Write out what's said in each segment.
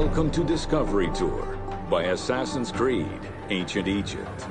Welcome to Discovery Tour by Assassin's Creed, Ancient Egypt.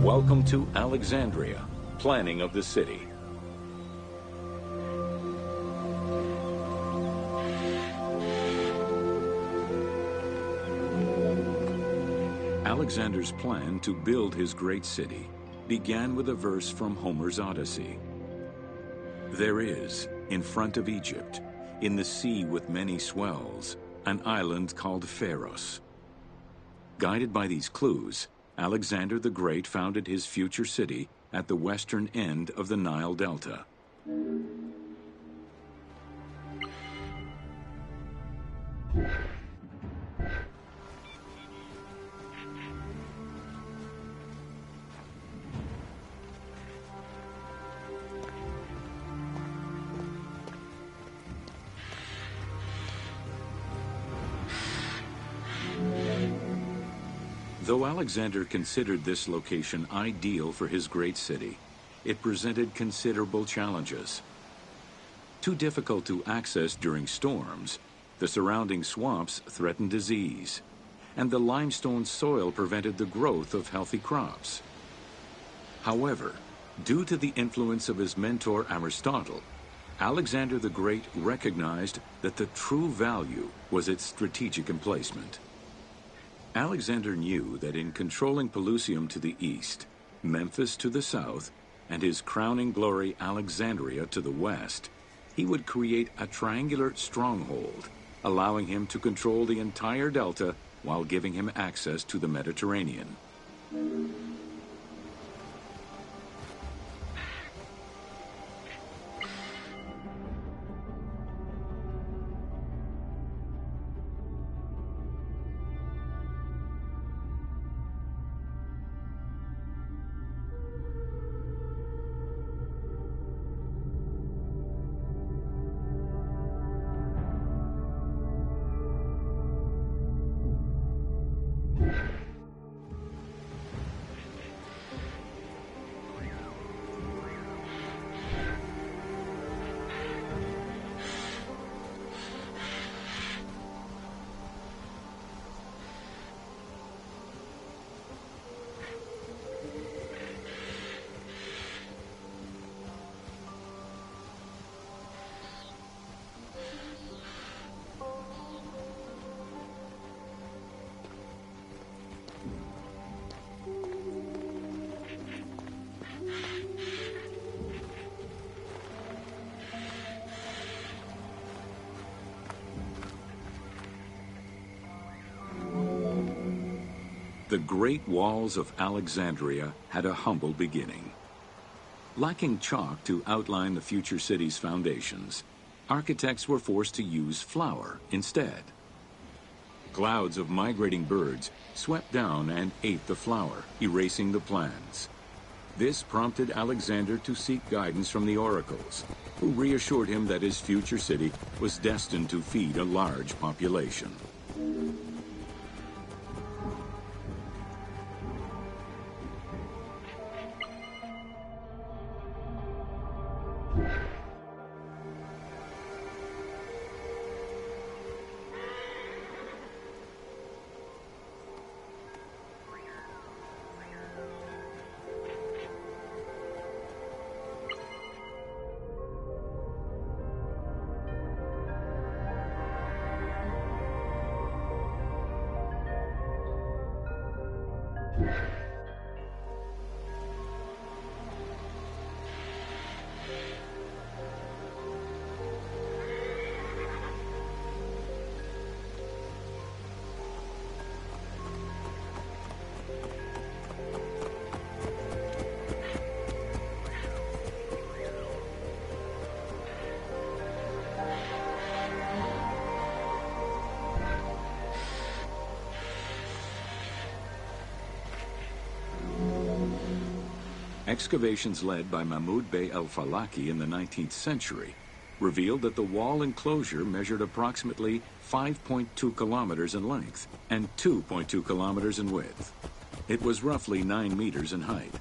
Welcome to Alexandria, planning of the city. Alexander's plan to build his great city began with a verse from Homer's Odyssey. There is, in front of Egypt, in the sea with many swells, an island called Pharos. Guided by these clues, Alexander the Great founded his future city at the western end of the Nile Delta. Though Alexander considered this location ideal for his great city, it presented considerable challenges. Too difficult to access during storms, the surrounding swamps threatened disease, and the limestone soil prevented the growth of healthy crops. However, due to the influence of his mentor Aristotle, Alexander the Great recognized that the true value was its strategic emplacement. Alexander knew that in controlling Pelusium to the east, Memphis to the south, and his crowning glory Alexandria to the west, he would create a triangular stronghold, allowing him to control the entire delta while giving him access to the Mediterranean. The Great Walls of Alexandria had a humble beginning. Lacking chalk to outline the future city's foundations, architects were forced to use flour instead. Clouds of migrating birds swept down and ate the flour, erasing the plans. This prompted Alexander to seek guidance from the oracles, who reassured him that his future city was destined to feed a large population. Excavations led by Mahmud Bey el-Falaki in the 19th century revealed that the wall enclosure measured approximately 5.2 kilometers in length and 2.2 kilometers in width. It was roughly 9 meters in height.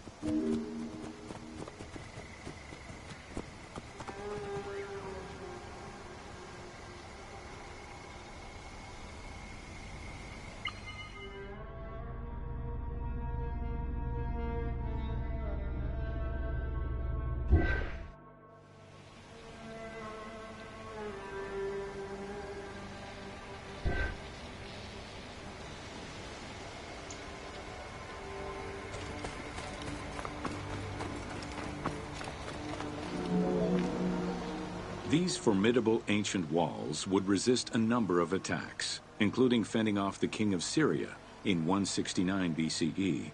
These formidable ancient walls would resist a number of attacks, including fending off the king of Syria in 169 BCE.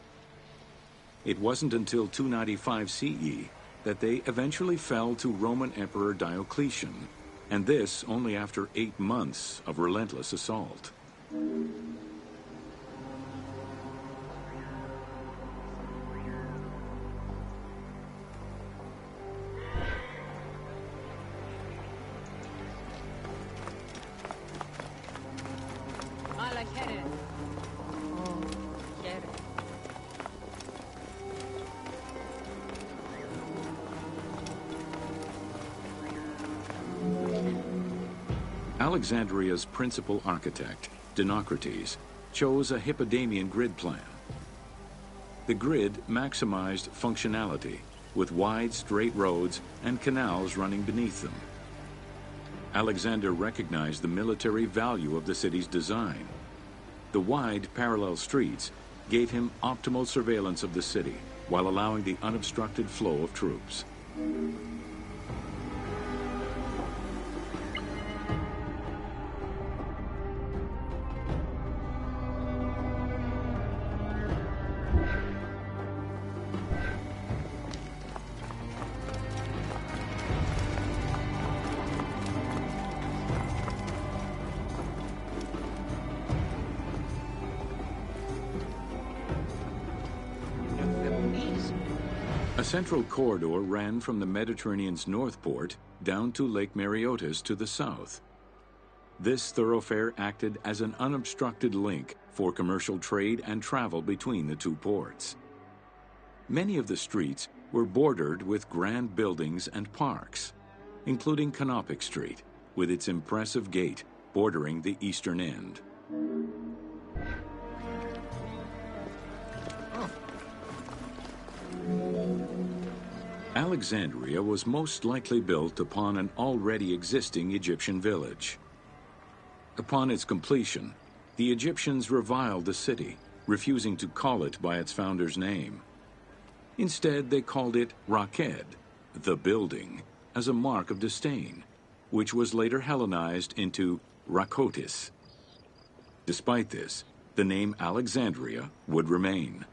It wasn't until 295 CE that they eventually fell to Roman Emperor Diocletian, and this only after 8 months of relentless assault. Alexandria's principal architect, Dinocrates, chose a Hippodamian grid plan. The grid maximized functionality, with wide, straight roads and canals running beneath them. Alexander recognized the military value of the city's design. The wide, parallel streets gave him optimal surveillance of the city, while allowing the unobstructed flow of troops. A central corridor ran from the Mediterranean's north port down to Lake Mareotis to the south. This thoroughfare acted as an unobstructed link for commercial trade and travel between the two ports. Many of the streets were bordered with grand buildings and parks, including Canopic Street, with its impressive gate bordering the eastern end. Alexandria was most likely built upon an already existing Egyptian village. Upon its completion, the Egyptians reviled the city, refusing to call it by its founder's name. Instead, they called it Raked, the building, as a mark of disdain, which was later Hellenized into Rakotis. Despite this, the name Alexandria would remain.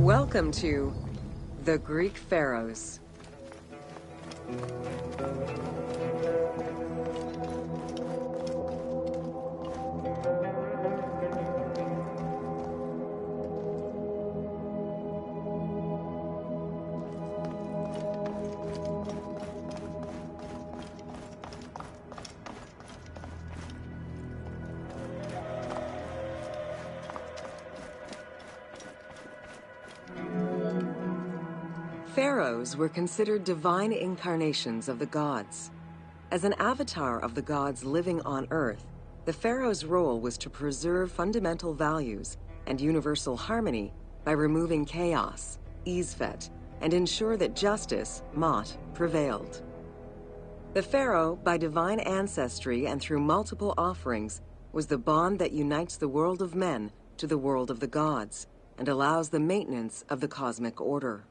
Welcome to the Greek Pharaohs. Pharaohs were considered divine incarnations of the gods. As an avatar of the gods living on Earth, the pharaoh's role was to preserve fundamental values and universal harmony by removing chaos, Izfet, and ensure that justice, Mot, prevailed. The pharaoh, by divine ancestry and through multiple offerings, was the bond that unites the world of men to the world of the gods and allows the maintenance of the cosmic order.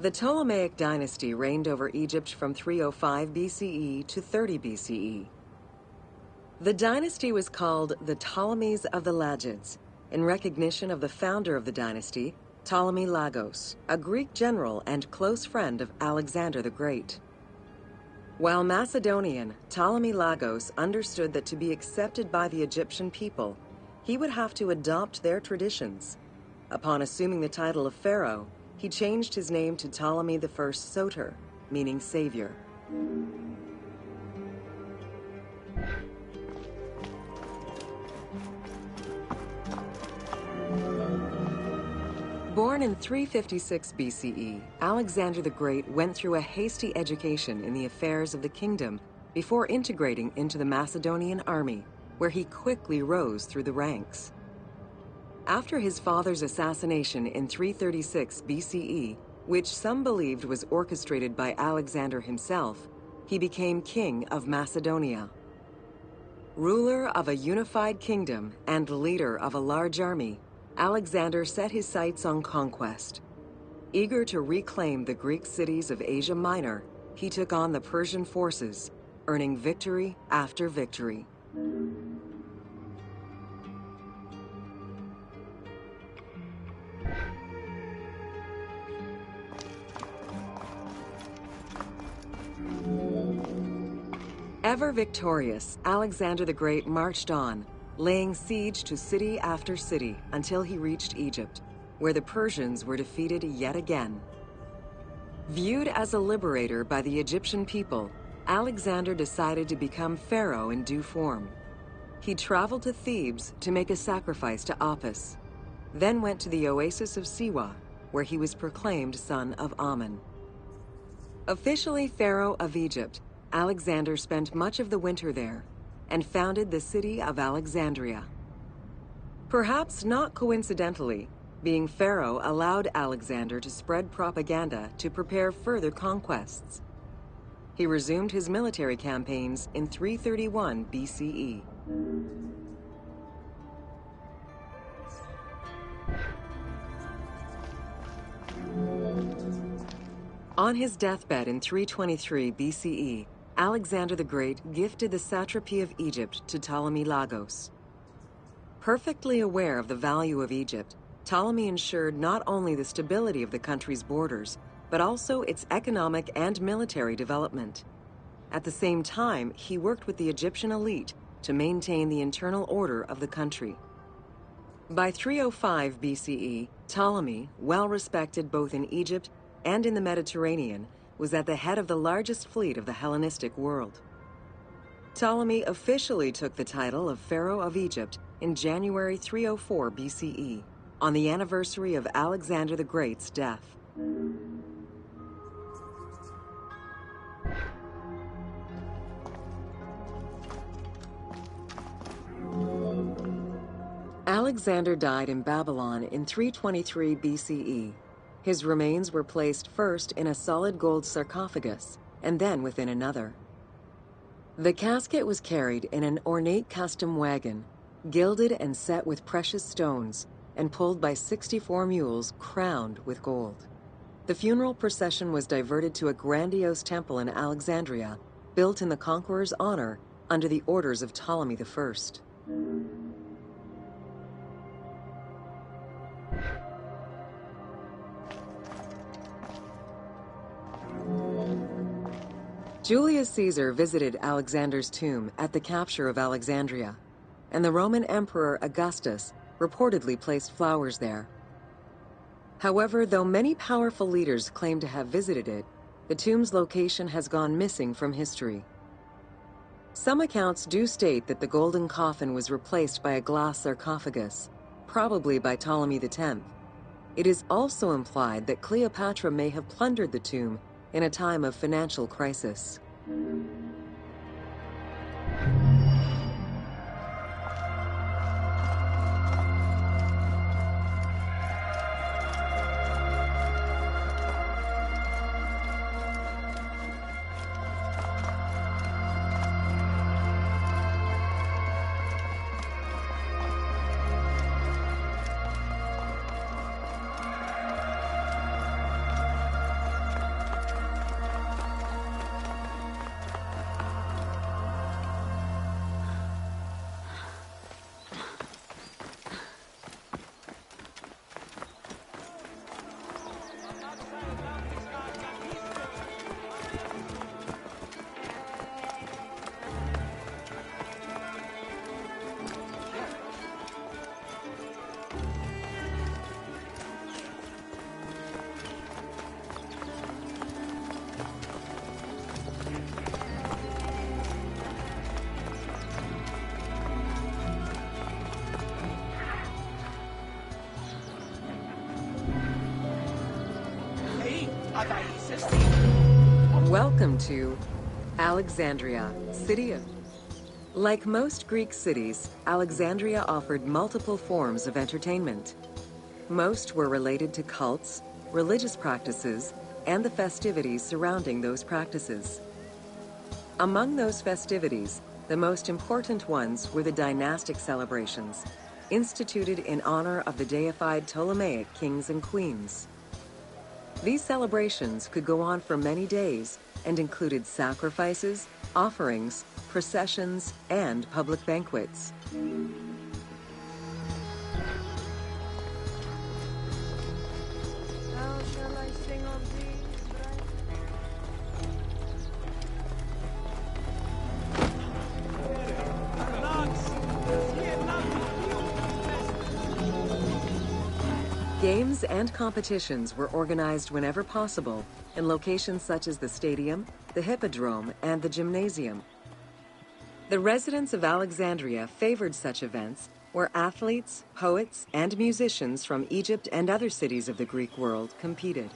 The Ptolemaic dynasty reigned over Egypt from 305 BCE to 30 BCE. The dynasty was called the Ptolemies of the Lagids, in recognition of the founder of the dynasty, Ptolemy Lagos, a Greek general and close friend of Alexander the Great. While Macedonian, Ptolemy Lagos understood that to be accepted by the Egyptian people, he would have to adopt their traditions. Upon assuming the title of pharaoh, he changed his name to Ptolemy I Soter, meaning savior. Born in 356 BCE, Alexander the Great went through a hasty education in the affairs of the kingdom before integrating into the Macedonian army, where he quickly rose through the ranks. After his father's assassination in 336 BCE, which some believed was orchestrated by Alexander himself, he became king of Macedonia. Ruler of a unified kingdom and leader of a large army, Alexander set his sights on conquest. Eager to reclaim the Greek cities of Asia Minor, he took on the Persian forces, earning victory after victory. Ever victorious, Alexander the Great marched on, laying siege to city after city until he reached Egypt, where the Persians were defeated yet again. Viewed as a liberator by the Egyptian people, Alexander decided to become pharaoh in due form. He traveled to Thebes to make a sacrifice to Apis, then went to the oasis of Siwa, where he was proclaimed son of Amun. Officially pharaoh of Egypt, Alexander spent much of the winter there and founded the city of Alexandria. Perhaps not coincidentally, being pharaoh allowed Alexander to spread propaganda to prepare further conquests. He resumed his military campaigns in 331 BCE. On his deathbed in 323 BCE, Alexander the Great gifted the satrapy of Egypt to Ptolemy Lagos. Perfectly aware of the value of Egypt, Ptolemy ensured not only the stability of the country's borders, but also its economic and military development. At the same time, he worked with the Egyptian elite to maintain the internal order of the country. By 305 BCE, Ptolemy, well respected both in Egypt and in the Mediterranean, was at the head of the largest fleet of the Hellenistic world. Ptolemy officially took the title of Pharaoh of Egypt in January 304 BCE, on the anniversary of Alexander the Great's death. Alexander died in Babylon in 323 BCE. His remains were placed first in a solid gold sarcophagus, and then within another. The casket was carried in an ornate custom wagon, gilded and set with precious stones, and pulled by 64 mules crowned with gold. The funeral procession was diverted to a grandiose temple in Alexandria, built in the conqueror's honor under the orders of Ptolemy I. Julius Caesar visited Alexander's tomb at the capture of Alexandria, and the Roman Emperor Augustus reportedly placed flowers there. However, though many powerful leaders claim to have visited it, the tomb's location has gone missing from history. Some accounts do state that the golden coffin was replaced by a glass sarcophagus, probably by Ptolemy X. It is also implied that Cleopatra may have plundered the tomb in a time of financial crisis. Welcome to Alexandria, city of... Like most Greek cities, Alexandria offered multiple forms of entertainment. Most were related to cults, religious practices, and the festivities surrounding those practices. Among those festivities, the most important ones were the dynastic celebrations, instituted in honor of the deified Ptolemaic kings and queens. These celebrations could go on for many days and included sacrifices, offerings, processions, and public banquets. How shall I sing of thee? Games and competitions were organized whenever possible in locations such as the stadium, the hippodrome, and the gymnasium. The residents of Alexandria favored such events where athletes, poets, and musicians from Egypt and other cities of the Greek world competed.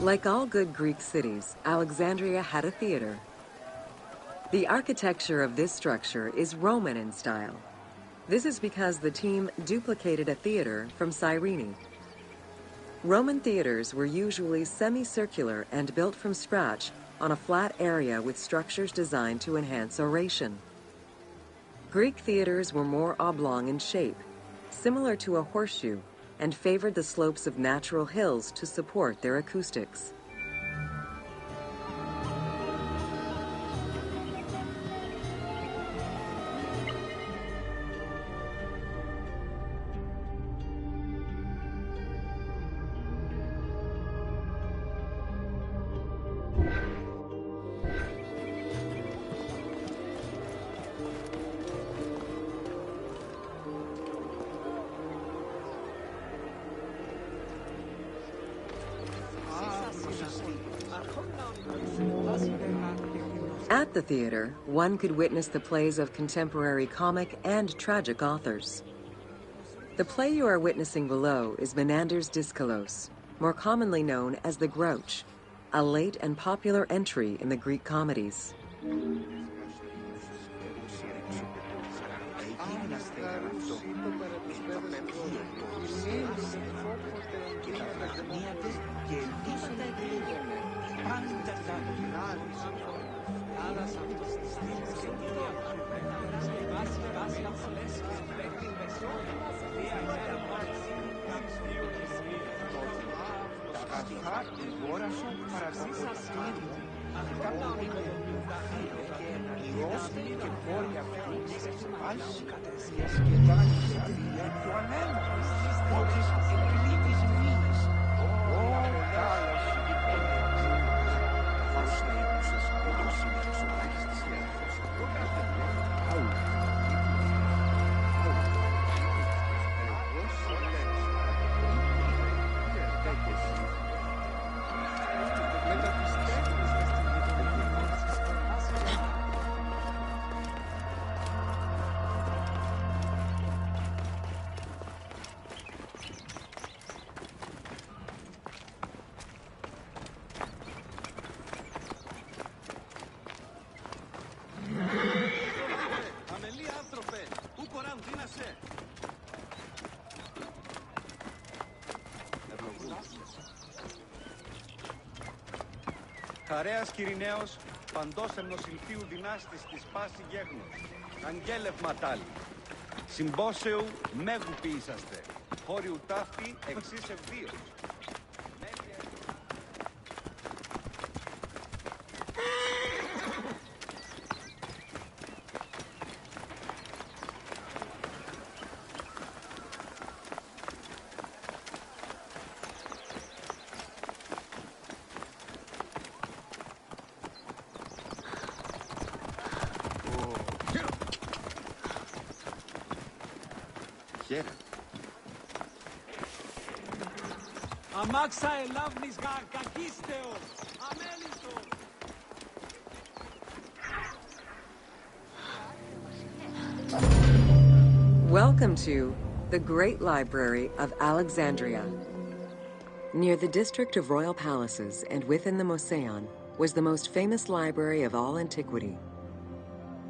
Like all good Greek cities, Alexandria had a theater. The architecture of this structure is Roman in style. This is because the team duplicated a theater from Cyrene. Roman theaters were usually semicircular and built from scratch on a flat area with structures designed to enhance oration. Greek theaters were more oblong in shape, similar to a horseshoe, and favored the slopes of natural hills to support their acoustics. At the theater, one could witness the plays of contemporary comic and tragic authors. The play you are witnessing below is Menander's Dyskalos, more commonly known as the Grouch, a late and popular entry in the Greek comedies. Χαρέας Κυριναίος, παντός εμνοσυλφίου δυνάστης της πάση γέγνος, αγγέλευμα τάλι. Συμπόσεου μέγου ποιήσαστε, χώριου ταύτη εξής ευδίως. Αμάξα ελάβνης κακίστεως, αμέλητο. Welcome to the Great Library of Alexandria. Near the district of royal palaces and within the Mouseion was the most famous library of all antiquity.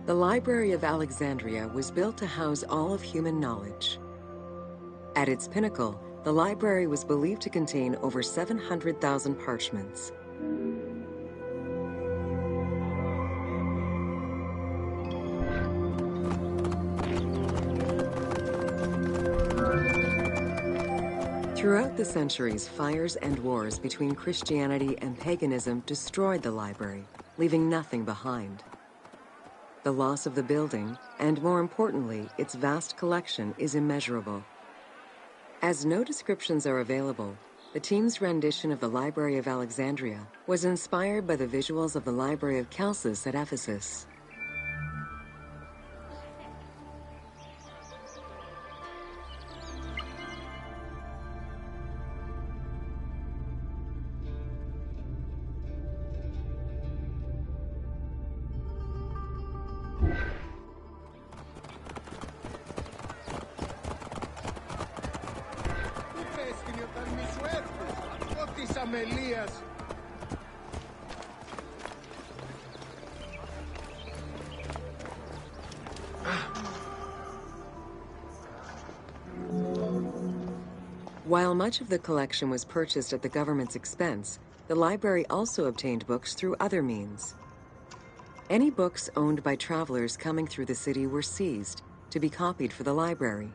The Library of Alexandria was built to house all of human knowledge. At its pinnacle, the library was believed to contain over 700,000 parchments. Throughout the centuries, fires and wars between Christianity and paganism destroyed the library, leaving nothing behind. The loss of the building, and more importantly, its vast collection, is immeasurable. As no descriptions are available, The team's rendition of the Library of Alexandria was inspired by the visuals of the Library of Chalcis at Ephesus. While much of the collection was purchased at the government's expense, the library also obtained books through other means. Any books owned by travelers coming through the city were seized to be copied for the library.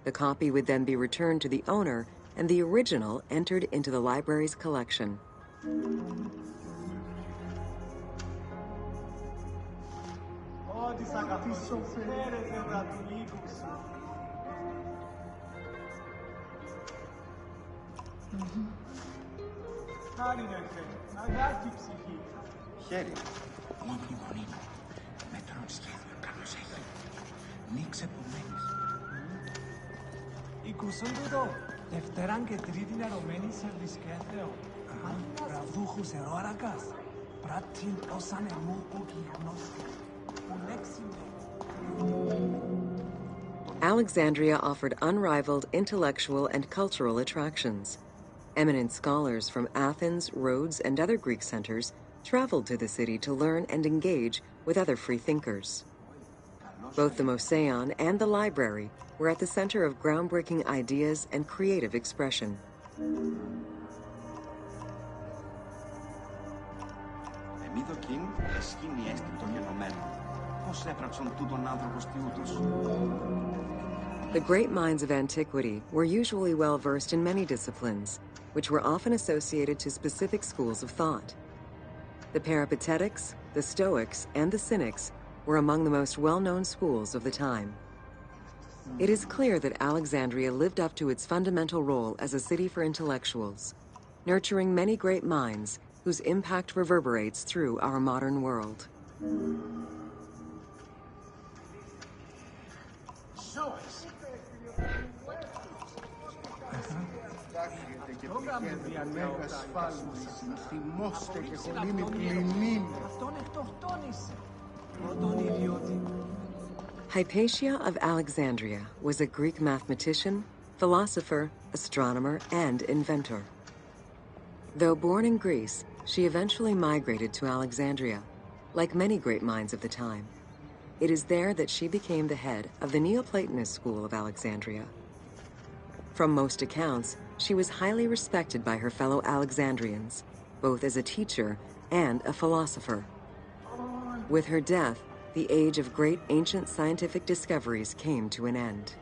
The copy would then be returned to the owner, and the original entered into the library's collection. Χέρι. Μόνο μνημονίνο. Μέτρων σχέδιο καλώς έχει. Νίξε επομένης. Ακούσαν τούτο. Δευτέραν και τρίτην ερωμένη σε δισκέθεο. Αν βραδούχους εώρακας. Πράτην όσαν εμού που γιγνώστε. Που λέξιμε. Alexandria offered unrivaled intellectual and cultural attractions. Eminent scholars from Athens, Rhodes, and other Greek centers traveled to the city to learn and engage with other free thinkers. Both the Mouseion and the library were at the center of groundbreaking ideas and creative expression. Εμίδοκιν εσχήνει έστιν των γενομένων. Πώς έπραξον τούτον άνθρωπο στιού τους. The great minds of antiquity were usually well versed in many disciplines, which were often associated to specific schools of thought. The Peripatetics, the Stoics, and the Cynics were among the most well-known schools of the time. It is clear that Alexandria lived up to its fundamental role as a city for intellectuals, nurturing many great minds whose impact reverberates through our modern world. Hypatia of Alexandria was a Greek mathematician, philosopher, astronomer, and inventor. Though born in Greece, she eventually migrated to Alexandria, like many great minds of the time. It is there that she became the head of the Neoplatonist school of Alexandria. From most accounts, she was highly respected by her fellow Alexandrians, both as a teacher and a philosopher. With her death, the age of great ancient scientific discoveries came to an end.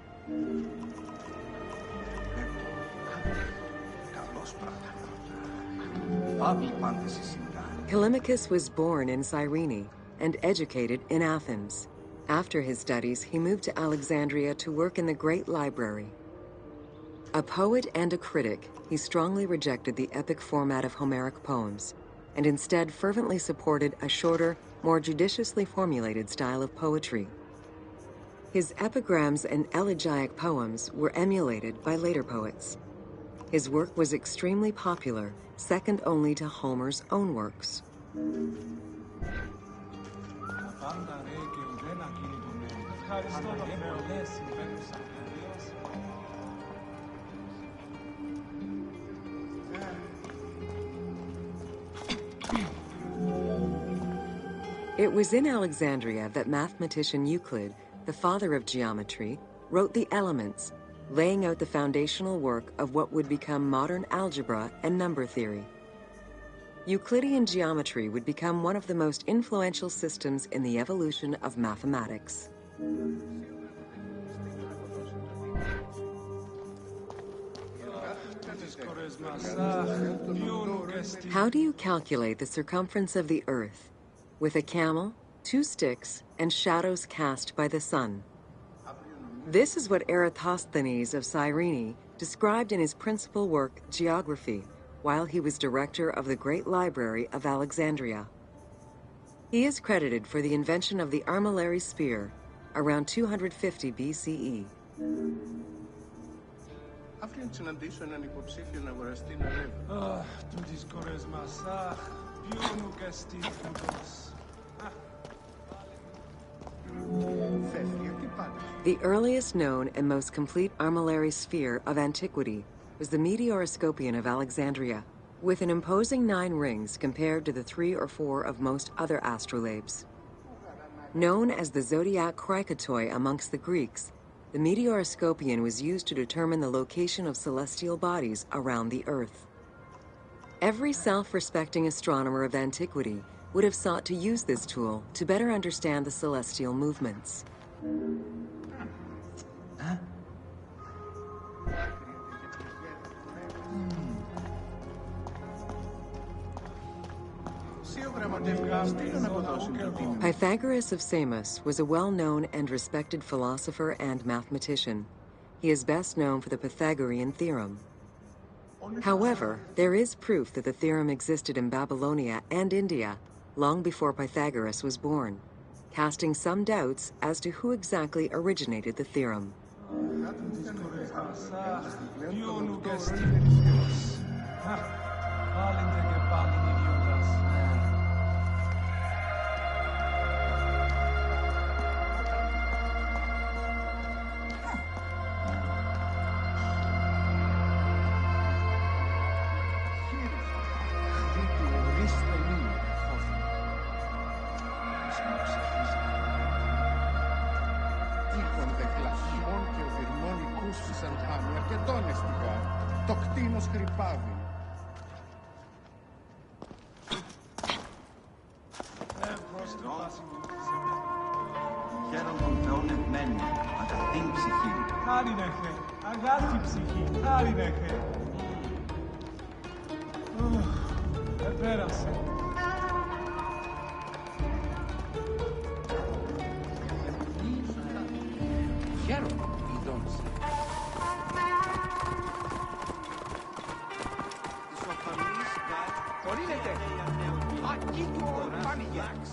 Callimachus was born in Cyrene and educated in Athens. After his studies, he moved to Alexandria to work in the Great Library. A poet and a critic, he strongly rejected the epic format of Homeric poems, and instead fervently supported a shorter, more judiciously formulated style of poetry. His epigrams and elegiac poems were emulated by later poets. His work was extremely popular, second only to Homer's own works. It was in Alexandria that mathematician Euclid, the father of geometry, wrote the Elements, laying out the foundational work of what would become modern algebra and number theory. Euclidean geometry would become one of the most influential systems in the evolution of mathematics. How do you calculate the circumference of the Earth? With a camel, 2 sticks, and shadows cast by the sun. This is what Eratosthenes of Cyrene described in his principal work, Geography, while he was director of the Great Library of Alexandria. He is credited for the invention of the armillary spear around 250 BCE. Αύριο να συναντήσω έναν υποψήφιο να αγοραστεί ένα ρεύμα. Αχ, τούτης κορές μας, αχ, ποιον ουκαστή τούτος. Φεύγει, τι πάντα. The earliest known and most complete armillary sphere of antiquity was the Meteoroscopion of Alexandria, with an imposing 9 rings compared to the 3 or 4 of most other astrolabes. Known as the zodiac krikatoi amongst the Greeks, the Meteoroscopion was used to determine the location of celestial bodies around the Earth. Every self-respecting astronomer of antiquity would have sought to use this tool to better understand the celestial movements. Pythagoras of Samos was a well-known and respected philosopher and mathematician. He is best known for the Pythagorean theorem. However, there is proof that the theorem existed in Babylonia and India long before Pythagoras was born, casting some doubts as to who exactly originated the theorem. Το κτήνος χρυπάδι. Χαίρον των θεών ευμένων, αγαθήν ψυχή. Χάρη νεχέ, αγάπη ψυχή, χάρη νεχέ. Επέρασε. Χαίρομαι, ειδώνεις. Χωρίνετε! Ακεί του πανηγιάξ!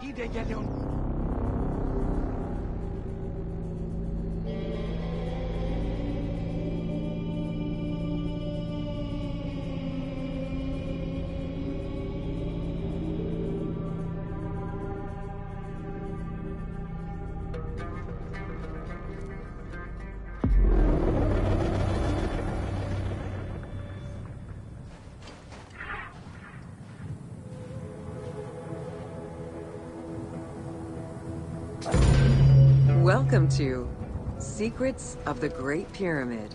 Είδε γελιον. Welcome to Secrets of the Great Pyramid.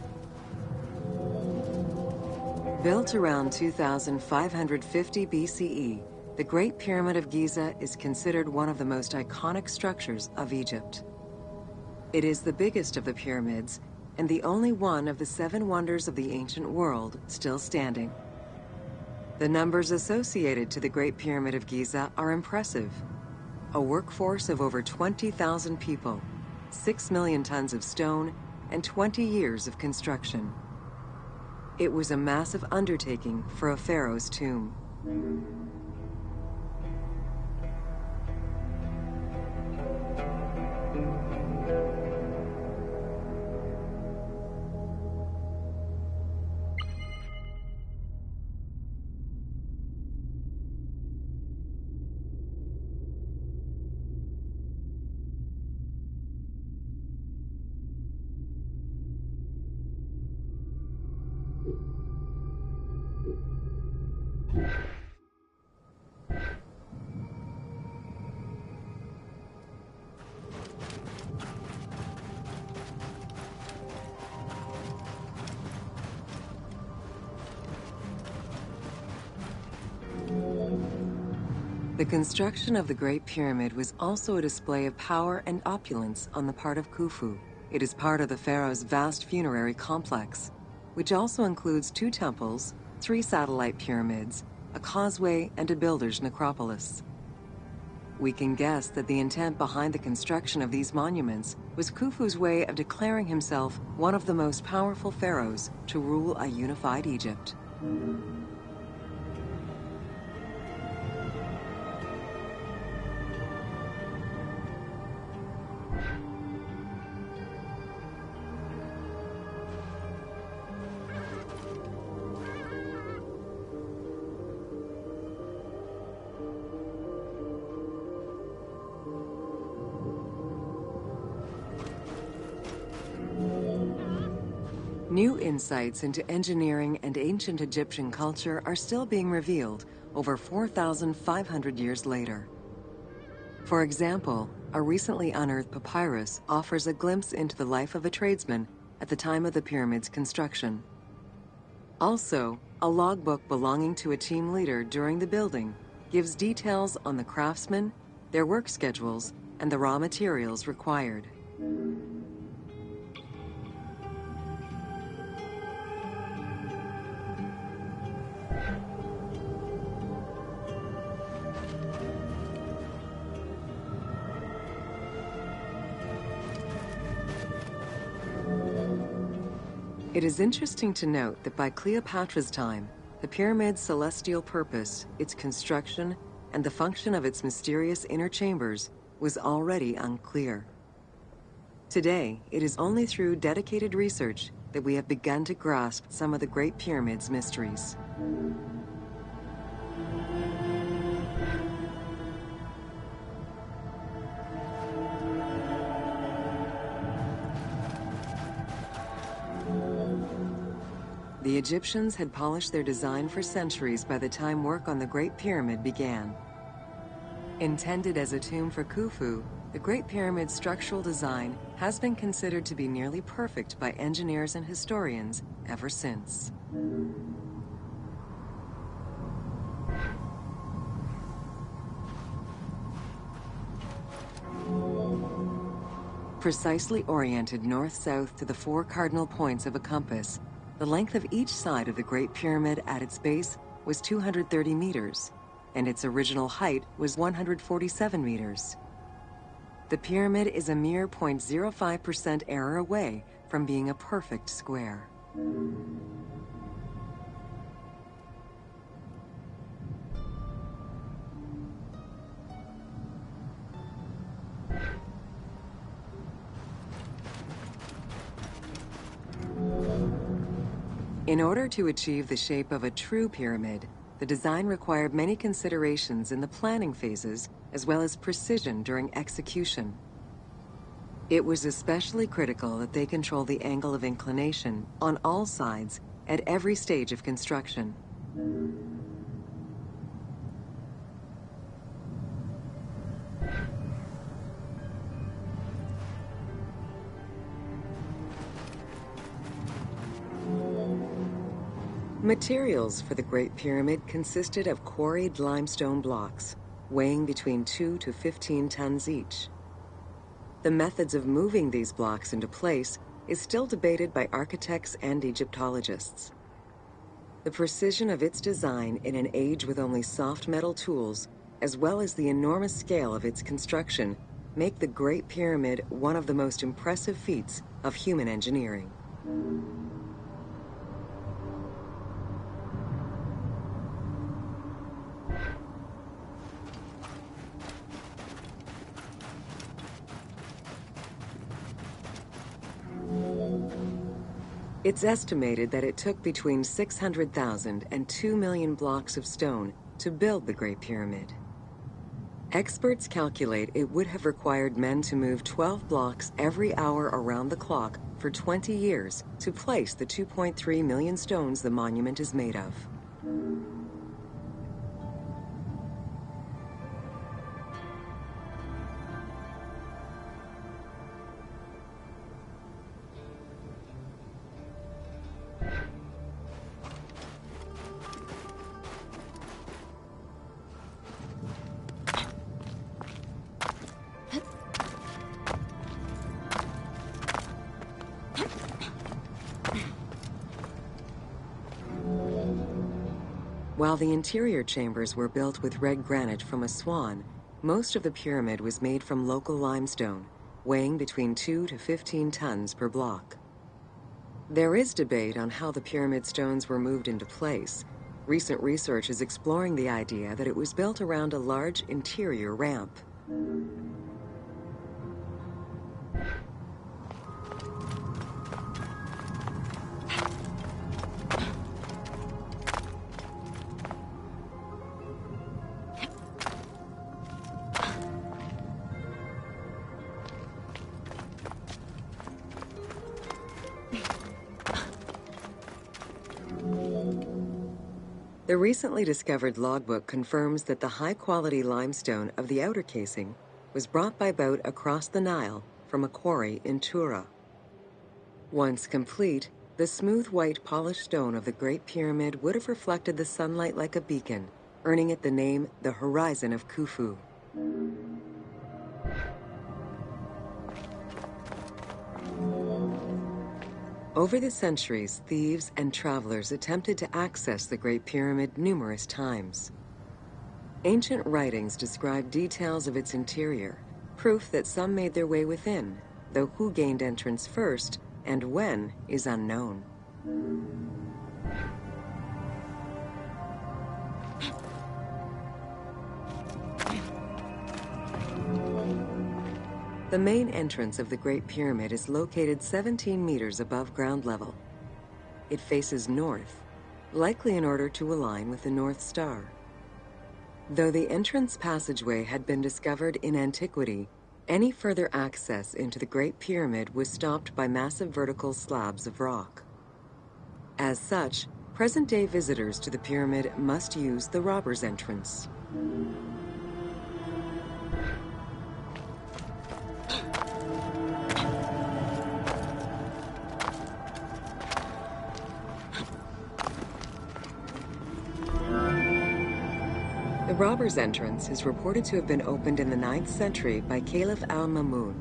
Built around 2550 BCE, the Great Pyramid of Giza is considered one of the most iconic structures of Egypt. It is the biggest of the pyramids and the only one of the 7 wonders of the ancient world still standing. The numbers associated to the Great Pyramid of Giza are impressive. A workforce of over 20,000 people, 6 million tons of stone, and 20 years of construction. It was a massive undertaking for a pharaoh's tomb. The construction of the Great Pyramid was also a display of power and opulence on the part of Khufu. It is part of the pharaoh's vast funerary complex, which also includes 2 temples, 3 satellite pyramids, a causeway, and a builder's necropolis. We can guess that the intent behind the construction of these monuments was Khufu's way of declaring himself one of the most powerful pharaohs to rule a unified Egypt. New insights into engineering and ancient Egyptian culture are still being revealed over 4,500 years later. For example, a recently unearthed papyrus offers a glimpse into the life of a tradesman at the time of the pyramid's construction. Also, a logbook belonging to a team leader during the building gives details on the craftsmen, their work schedules, and the raw materials required. It is interesting to note that by Cleopatra's time, the pyramid's celestial purpose, its construction, and the function of its mysterious inner chambers was already unclear. Today, it is only through dedicated research that we have begun to grasp some of the Great Pyramid's mysteries. The Egyptians had polished their design for centuries by the time work on the Great Pyramid began. Intended as a tomb for Khufu, the Great Pyramid's structural design has been considered to be nearly perfect by engineers and historians ever since. Precisely oriented north-south to the 4 cardinal points of a compass, the length of each side of the Great Pyramid at its base was 230 meters, and its original height was 147 meters. The pyramid is a mere 0.05% error away from being a perfect square. In order to achieve the shape of a true pyramid, the design required many considerations in the planning phases, as well as precision during execution. It was especially critical that they control the angle of inclination on all sides at every stage of construction. Materials for the Great Pyramid consisted of quarried limestone blocks, weighing between 2 to 15 tons each. The methods of moving these blocks into place is still debated by architects and Egyptologists. The precision of its design in an age with only soft metal tools, as well as the enormous scale of its construction, make the Great Pyramid one of the most impressive feats of human engineering. It's estimated that it took between 600,000 and 2 million blocks of stone to build the Great Pyramid. Experts calculate it would have required men to move 12 blocks every hour around the clock for 20 years to place the 2.3 million stones the monument is made of. While the interior chambers were built with red granite from Aswan, most of the pyramid was made from local limestone, weighing between 2 to 15 tons per block. There is debate on how the pyramid stones were moved into place. Recent research is exploring the idea that it was built around a large interior ramp. The recently discovered logbook confirms that the high-quality limestone of the outer casing was brought by boat across the Nile from a quarry in Tura. Once complete, the smooth white polished stone of the Great Pyramid would have reflected the sunlight like a beacon, earning it the name the Horizon of Khufu. Over the centuries, thieves and travelers attempted to access the Great Pyramid numerous times. Ancient writings describe details of its interior, proof that some made their way within, though who gained entrance first and when is unknown. The main entrance of the Great Pyramid is located 17 meters above ground level. It faces north, likely in order to align with the North Star. Though the entrance passageway had been discovered in antiquity, any further access into the Great Pyramid was stopped by massive vertical slabs of rock. As such, present-day visitors to the pyramid must use the robber's entrance. The robber's entrance is reported to have been opened in the 9th century by Caliph al-Mamun.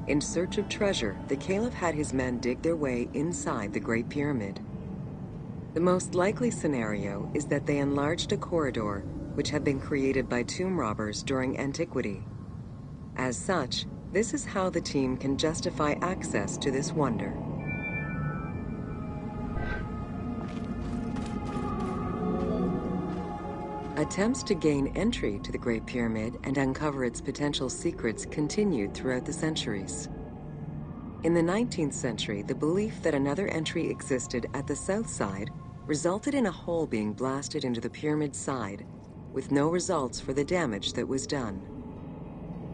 In search of treasure, the Caliph had his men dig their way inside the Great Pyramid. The most likely scenario is that they enlarged a corridor which had been created by tomb robbers during antiquity. As such, this is how the team can justify access to this wonder. Attempts to gain entry to the Great Pyramid and uncover its potential secrets continued throughout the centuries. In the 19th century, the belief that another entry existed at the south side resulted in a hole being blasted into the pyramid's side, with no results for the damage that was done.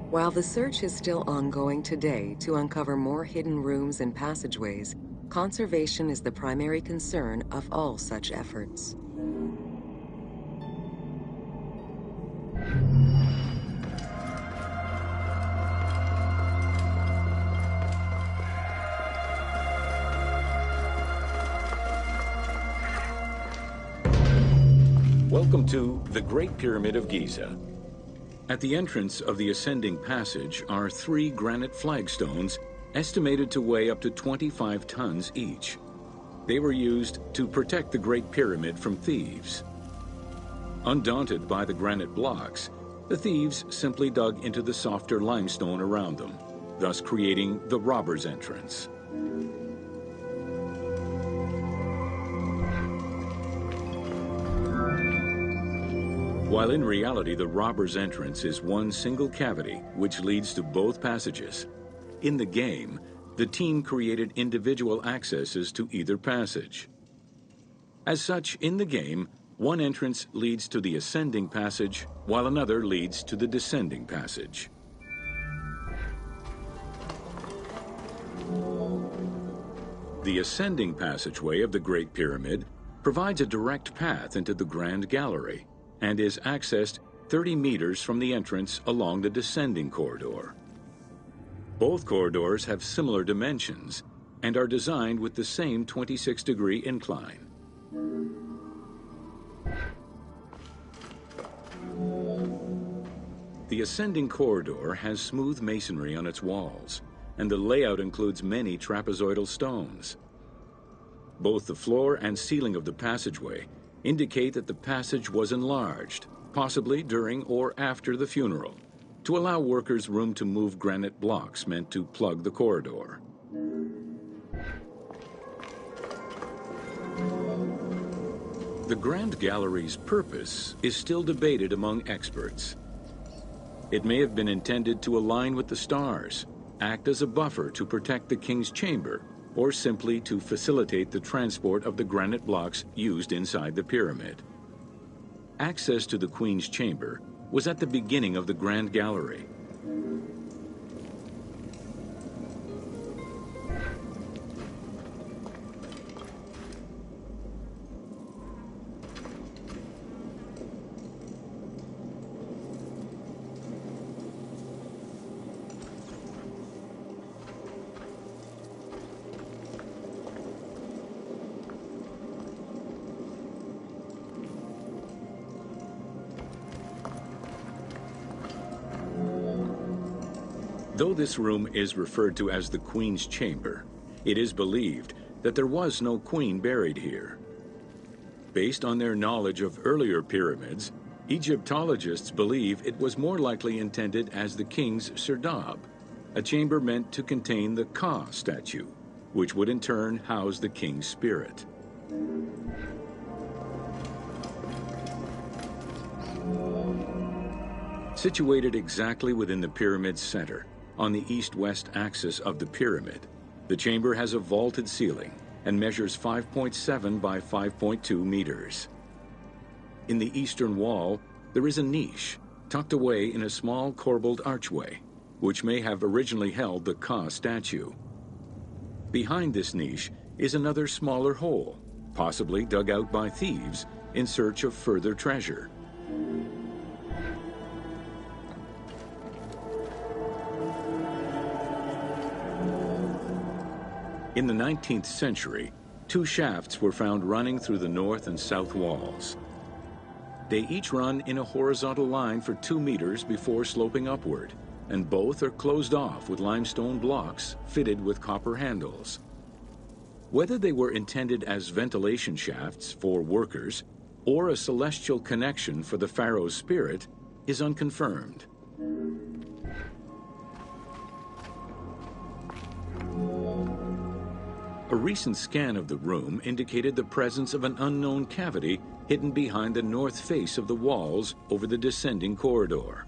While the search is still ongoing today to uncover more hidden rooms and passageways, conservation is the primary concern of all such efforts. Welcome to the Great Pyramid of Giza. At the entrance of the ascending passage are 3 granite flagstones estimated to weigh up to 25 tons each. They were used to protect the Great Pyramid from thieves. Undaunted by the granite blocks, the thieves simply dug into the softer limestone around them, thus creating the robber's entrance. While in reality the robber's entrance is one single cavity which leads to both passages, in the game, the team created individual accesses to either passage. As such, in the game, one entrance leads to the ascending passage, while another leads to the descending passage. The ascending passageway of the Great Pyramid provides a direct path into the Grand Gallery and is accessed 30 meters from the entrance along the descending corridor. Both corridors have similar dimensions and are designed with the same 26-degree incline. The ascending corridor has smooth masonry on its walls, and the layout includes many trapezoidal stones. Both the floor and ceiling of the passageway indicate that the passage was enlarged, possibly during or after the funeral, to allow workers room to move granite blocks meant to plug the corridor. The Grand Gallery's purpose is still debated among experts. It may have been intended to align with the stars, act as a buffer to protect the king's chamber, or simply to facilitate the transport of the granite blocks used inside the pyramid. Access to the Queen's chamber was at the beginning of the Grand Gallery. Though this room is referred to as the Queen's Chamber, it is believed that there was no queen buried here. Based on their knowledge of earlier pyramids, Egyptologists believe it was more likely intended as the king's serdab, a chamber meant to contain the Ka statue, which would in turn house the king's spirit. Situated exactly within the pyramid's center, on the east-west axis of the pyramid, the chamber has a vaulted ceiling and measures 5.7 by 5.2 meters. In the eastern wall, there is a niche tucked away in a small corbelled archway, which may have originally held the Ka statue. Behind this niche is another smaller hole, possibly dug out by thieves in search of further treasure. In the 19th century, 2 shafts were found running through the north and south walls. They each run in a horizontal line for 2 meters before sloping upward, and both are closed off with limestone blocks fitted with copper handles. Whether they were intended as ventilation shafts for workers or a celestial connection for the pharaoh's spirit is unconfirmed. A recent scan of the room indicated the presence of an unknown cavity hidden behind the north face of the walls over the descending corridor.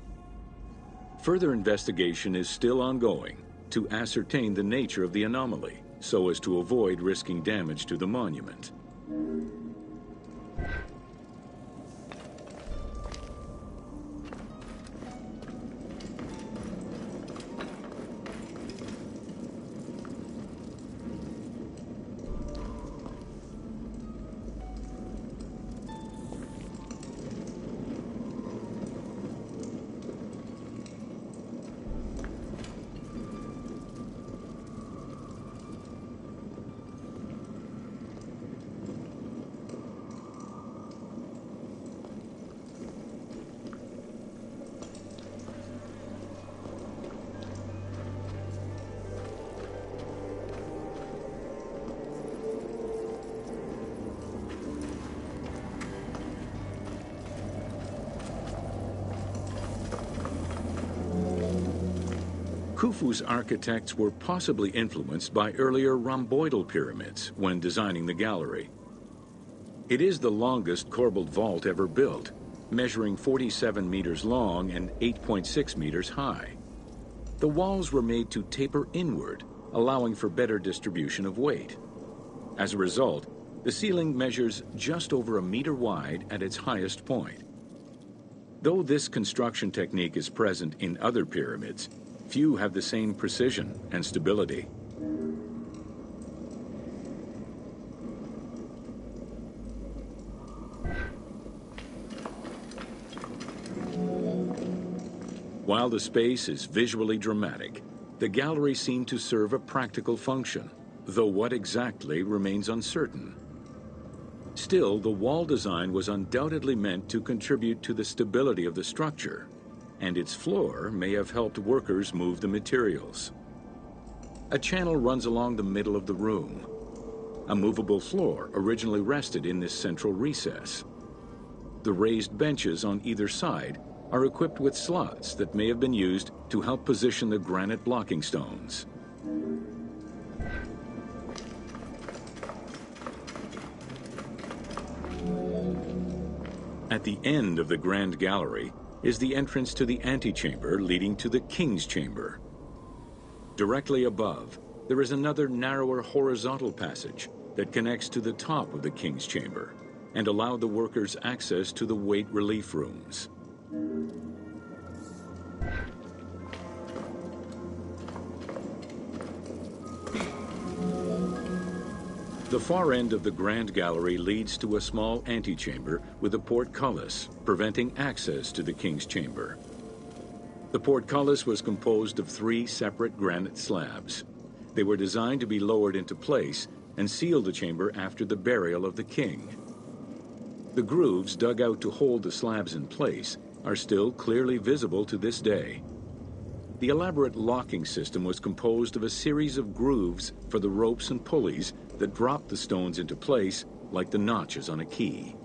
Further investigation is still ongoing to ascertain the nature of the anomaly, so as to avoid risking damage to the monument. Khufu's architects were possibly influenced by earlier rhomboidal pyramids when designing the gallery. It is the longest corbelled vault ever built, measuring 47 meters long and 8.6 meters high. The walls were made to taper inward, allowing for better distribution of weight. As a result, the ceiling measures just over a meter wide at its highest point. Though this construction technique is present in other pyramids, few have the same precision and stability. While the space is visually dramatic, the gallery seemed to serve a practical function, though what exactly remains uncertain. Still, the wall design was undoubtedly meant to contribute to the stability of the structure, and its floor may have helped workers move the materials. A channel runs along the middle of the room. A movable floor originally rested in this central recess. The raised benches on either side are equipped with slots that may have been used to help position the granite blocking stones. At the end of the Grand Gallery is the entrance to the antechamber leading to the King's Chamber. Directly above, there is another narrower horizontal passage that connects to the top of the King's Chamber and allowed the workers access to the weight relief rooms. The far end of the Grand Gallery leads to a small antechamber with a portcullis, preventing access to the King's Chamber. The portcullis was composed of 3 separate granite slabs. They were designed to be lowered into place and seal the chamber after the burial of the king. The grooves dug out to hold the slabs in place are still clearly visible to this day. The elaborate locking system was composed of a series of grooves for the ropes and pulleys that dropped the stones into place like the notches on a key.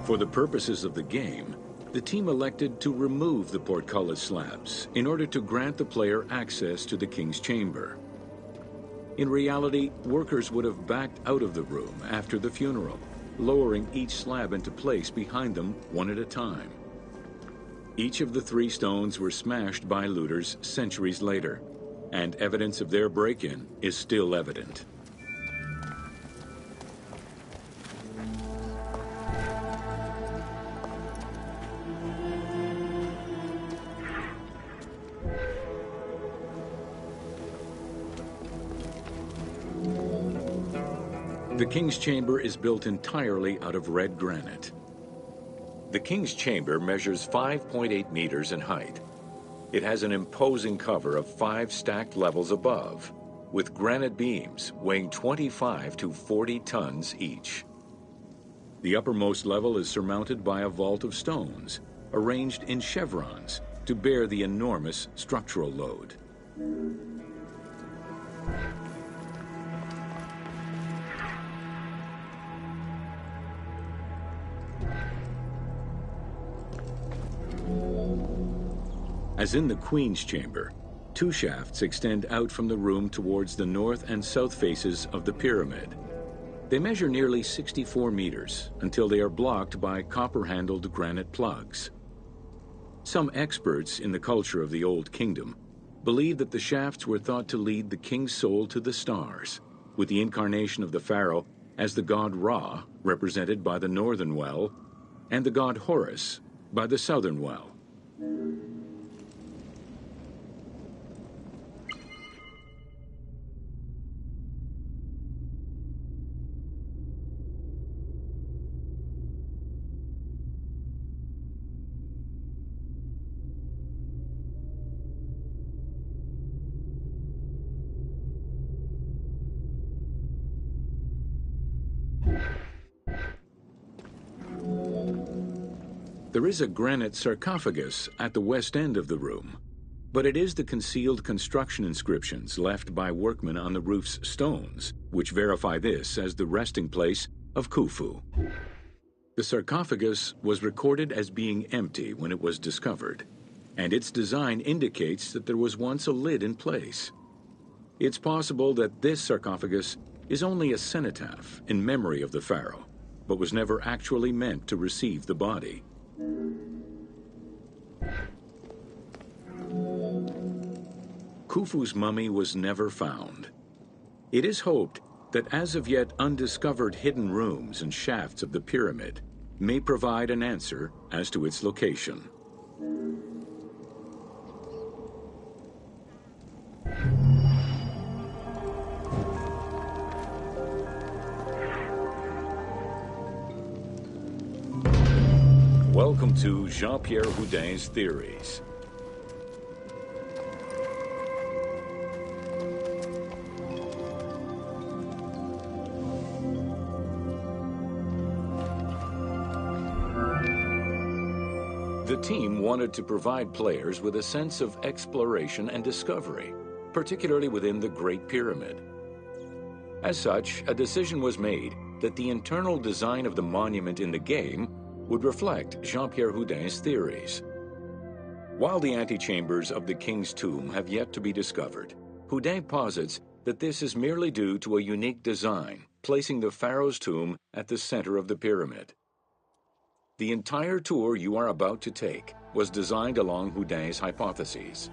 For the purposes of the game, the team elected to remove the portcullis slabs in order to grant the player access to the King's Chamber. In reality, workers would have backed out of the room after the funeral, lowering each slab into place behind them one at a time. Each of the 3 stones were smashed by looters centuries later, and evidence of their break-in is still evident. The King's Chamber is built entirely out of red granite. The King's Chamber measures 5.8 meters in height. It has an imposing cover of 5 stacked levels above, with granite beams weighing 25 to 40 tons each. The uppermost level is surmounted by a vault of stones, arranged in chevrons to bear the enormous structural load. As in the Queen's Chamber, 2 shafts extend out from the room towards the north and south faces of the pyramid. They measure nearly 64 meters until they are blocked by copper-handled granite plugs. Some experts in the culture of the Old Kingdom believe that the shafts were thought to lead the king's soul to the stars, with the incarnation of the pharaoh as the god Ra, represented by the northern well, and the god Horus by the southern well. There is a granite sarcophagus at the west end of the room, but it is the concealed construction inscriptions left by workmen on the roof's stones which verify this as the resting place of Khufu. The sarcophagus was recorded as being empty when it was discovered, and its design indicates that there was once a lid in place. It's possible that this sarcophagus is only a cenotaph in memory of the pharaoh, but was never actually meant to receive the body. Khufu's mummy was never found. It is hoped that as of yet undiscovered hidden rooms and shafts of the pyramid may provide an answer as to its location. Welcome to Jean-Pierre Houdin's Theories. The team wanted to provide players with a sense of exploration and discovery, particularly within the Great Pyramid. As such, a decision was made that the internal design of the monument in the game would reflect Jean-Pierre Houdin's theories. While the antechambers of the king's tomb have yet to be discovered, Houdin posits that this is merely due to a unique design, placing the pharaoh's tomb at the center of the pyramid. The entire tour you are about to take was designed along Houdin's hypotheses.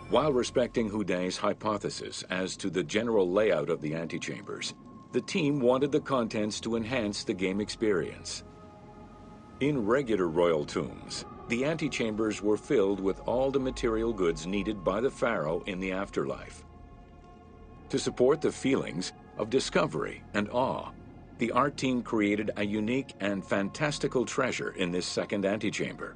While respecting Houdin's hypothesis as to the general layout of the antechambers, the team wanted the contents to enhance the game experience. In regular royal tombs, the antechambers were filled with all the material goods needed by the pharaoh in the afterlife. To support the feelings of discovery and awe, the art team created a unique and fantastical treasure in this second antechamber.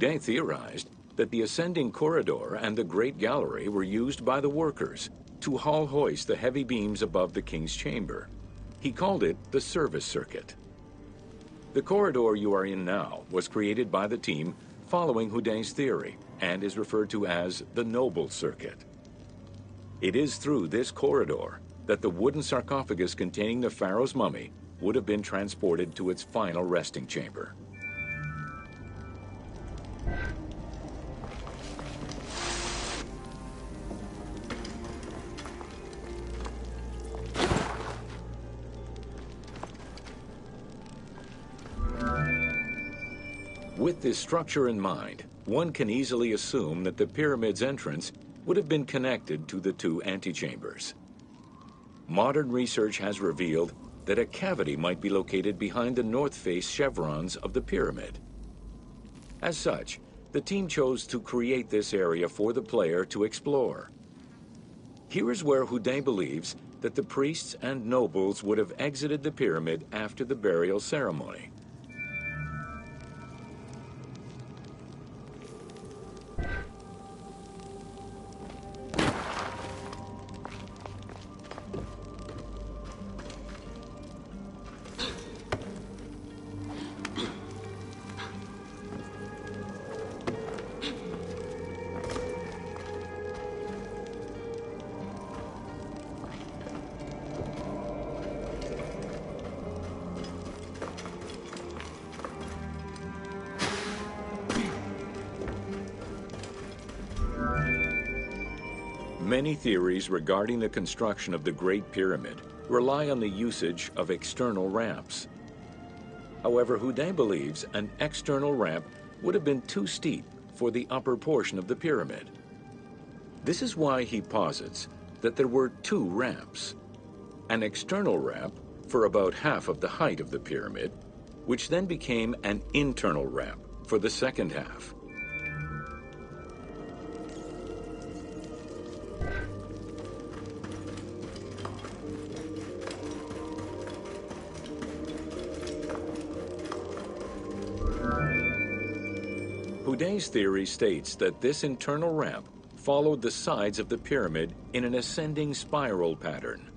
Houdin theorized that the ascending corridor and the Great Gallery were used by the workers to haul hoist the heavy beams above the king's chamber. He called it the service circuit. The corridor you are in now was created by the team following Houdin's theory and is referred to as the noble circuit. It is through this corridor that the wooden sarcophagus containing the pharaoh's mummy would have been transported to its final resting chamber. With this structure in mind, one can easily assume that the pyramid's entrance would have been connected to the two antechambers. Modern research has revealed that a cavity might be located behind the north face chevrons of the pyramid. As such, the team chose to create this area for the player to explore. Here is where Houdin believes that the priests and nobles would have exited the pyramid after the burial ceremony. Many theories regarding the construction of the Great Pyramid rely on the usage of external ramps. However, Houdet believes an external ramp would have been too steep for the upper portion of the pyramid. This is why he posits that there were two ramps. An external ramp for about half of the height of the pyramid, which then became an internal ramp for the second half. Houdet's theory states that this internal ramp followed the sides of the pyramid in an ascending spiral pattern.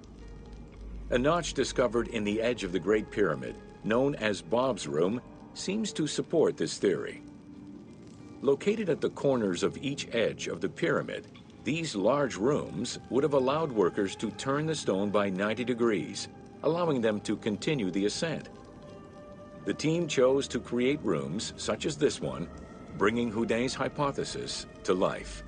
A notch discovered in the edge of the Great Pyramid, known as Bob's Room, seems to support this theory. Located at the corners of each edge of the pyramid, these large rooms would have allowed workers to turn the stone by 90 degrees, allowing them to continue the ascent. The team chose to create rooms such as this one, bringing Houdet's hypothesis to life.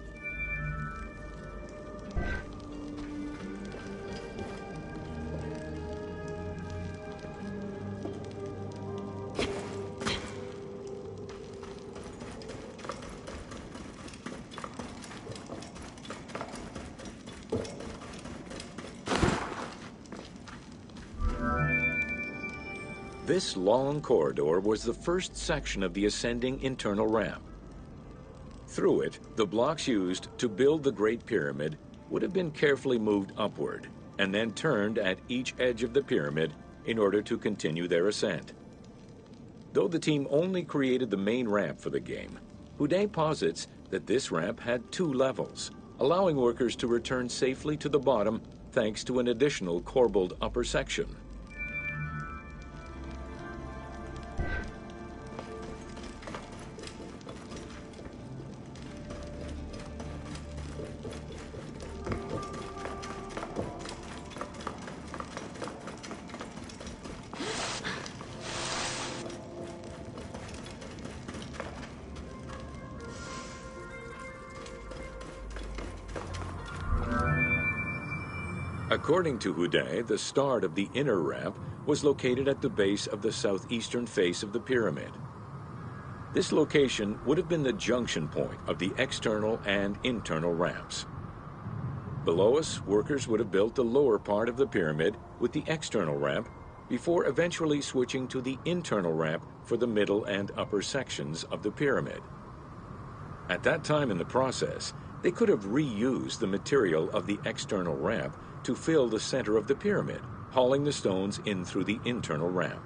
This long corridor was the first section of the ascending internal ramp. Through it, the blocks used to build the Great Pyramid would have been carefully moved upward and then turned at each edge of the pyramid in order to continue their ascent. Though the team only created the main ramp for the game, Houdet posits that this ramp had two levels, allowing workers to return safely to the bottom thanks to an additional corbelled upper section. According to Houdet, the start of the inner ramp was located at the base of the southeastern face of the pyramid. This location would have been the junction point of the external and internal ramps. Below us, workers would have built the lower part of the pyramid with the external ramp before eventually switching to the internal ramp for the middle and upper sections of the pyramid. At that time in the process, they could have reused the material of the external ramp to fill the center of the pyramid, hauling the stones in through the internal ramp.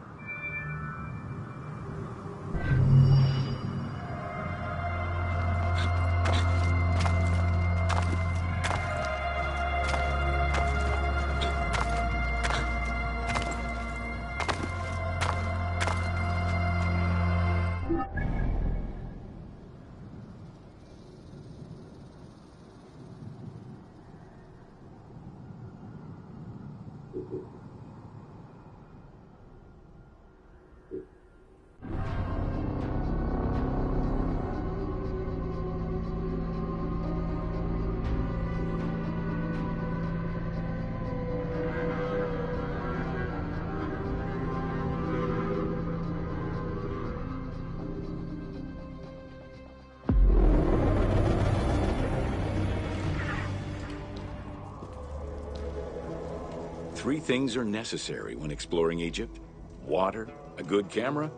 Three things are necessary when exploring Egypt: water, a good camera,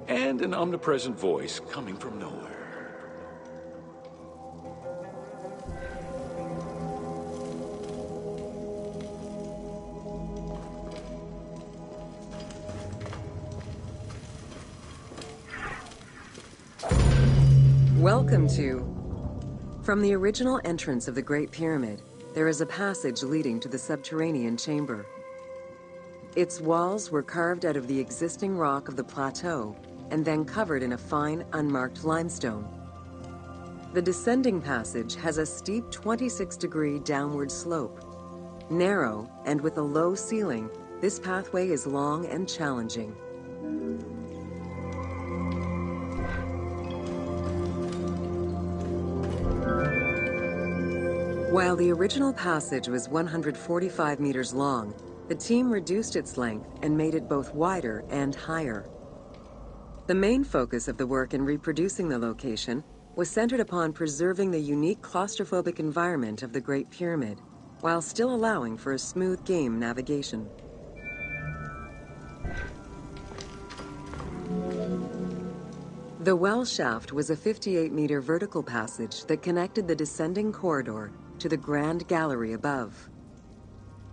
and an omnipresent voice coming from nowhere. Welcome to... From the original entrance of the Great Pyramid, there is a passage leading to the subterranean chamber. Its walls were carved out of the existing rock of the plateau and then covered in a fine, unmarked limestone. The descending passage has a steep 26-degree downward slope. Narrow and with a low ceiling, this pathway is long and challenging. While the original passage was 145 meters long, the team reduced its length and made it both wider and higher. The main focus of the work in reproducing the location was centered upon preserving the unique claustrophobic environment of the Great Pyramid, while still allowing for a smooth game navigation. The well shaft was a 58-meter vertical passage that connected the descending corridor to the grand gallery above.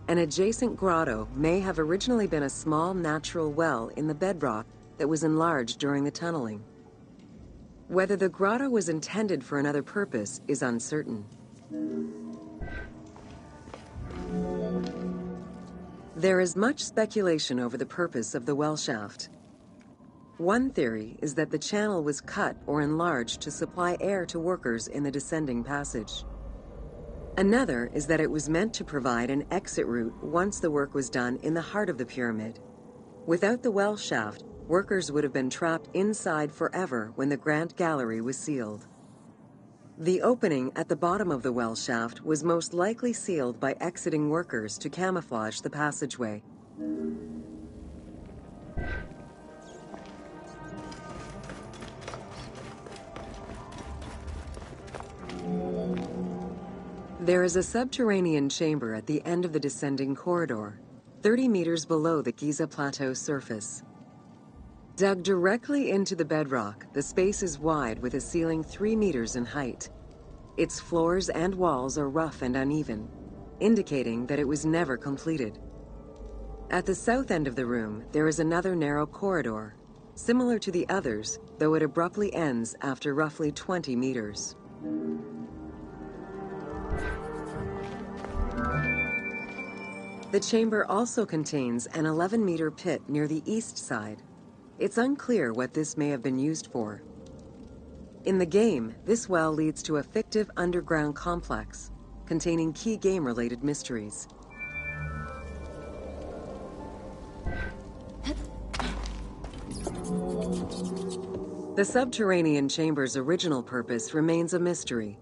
An adjacent grotto may have originally been a small natural well in the bedrock that was enlarged during the tunneling. Whether the grotto was intended for another purpose is uncertain. There is much speculation over the purpose of the well shaft. One theory is that the channel was cut or enlarged to supply air to workers in the descending passage. Another is that it was meant to provide an exit route once the work was done in the heart of the pyramid. Without the well shaft, workers would have been trapped inside forever when the grand gallery was sealed. The opening at the bottom of the well shaft was most likely sealed by exiting workers to camouflage the passageway. There is a subterranean chamber at the end of the descending corridor, 30 meters below the Giza Plateau surface. Dug directly into the bedrock, the space is wide with a ceiling 3 meters in height. Its floors and walls are rough and uneven, indicating that it was never completed. At the south end of the room, there is another narrow corridor, similar to the others, though it abruptly ends after roughly 20 meters. The chamber also contains an 11-meter pit near the east side. It's unclear what this may have been used for. In the game, this well leads to a fictive underground complex containing key game-related mysteries. The subterranean chamber's original purpose remains a mystery.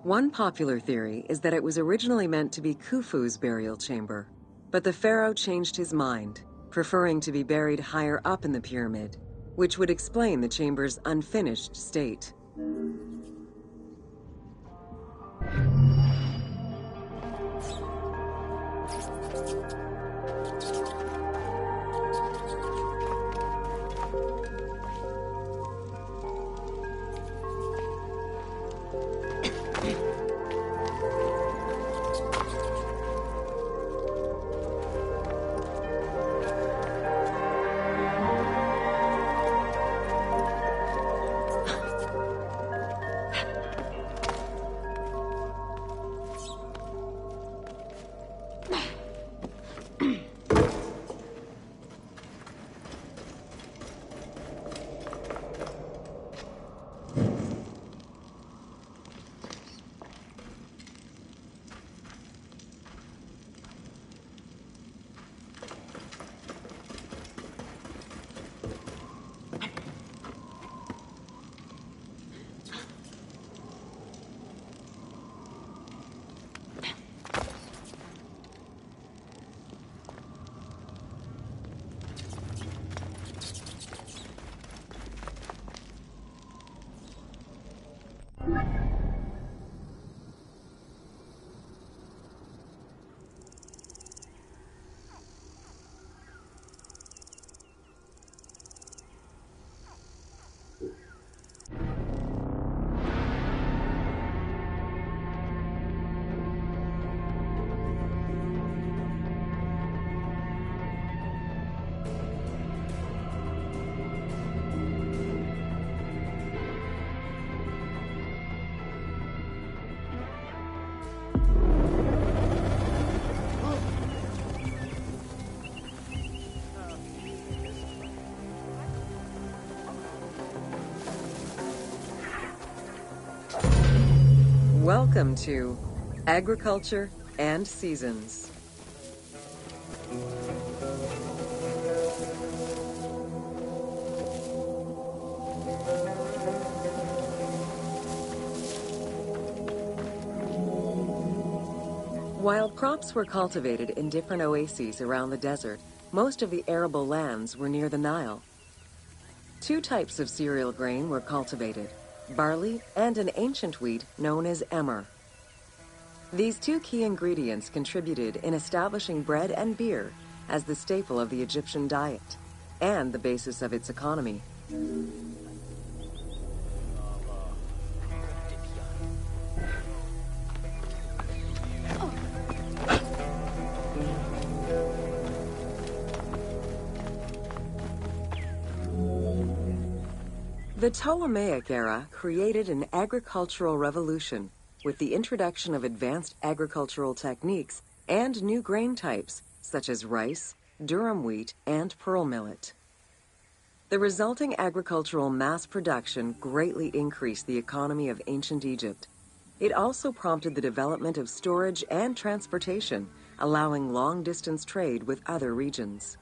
One popular theory is that it was originally meant to be Khufu's burial chamber, but the pharaoh changed his mind, preferring to be buried higher up in the pyramid, which would explain the chamber's unfinished state. Welcome to Agriculture and Seasons. While crops were cultivated in different oases around the desert, most of the arable lands were near the Nile. Two types of cereal grain were cultivated, barley and an ancient wheat known as emmer. These two key ingredients contributed in establishing bread and beer as the staple of the Egyptian diet and the basis of its economy. The Ptolemaic era created an agricultural revolution with the introduction of advanced agricultural techniques and new grain types such as rice, durum wheat, and pearl millet. The resulting agricultural mass production greatly increased the economy of ancient Egypt. It also prompted the development of storage and transportation, allowing long-distance trade with other regions.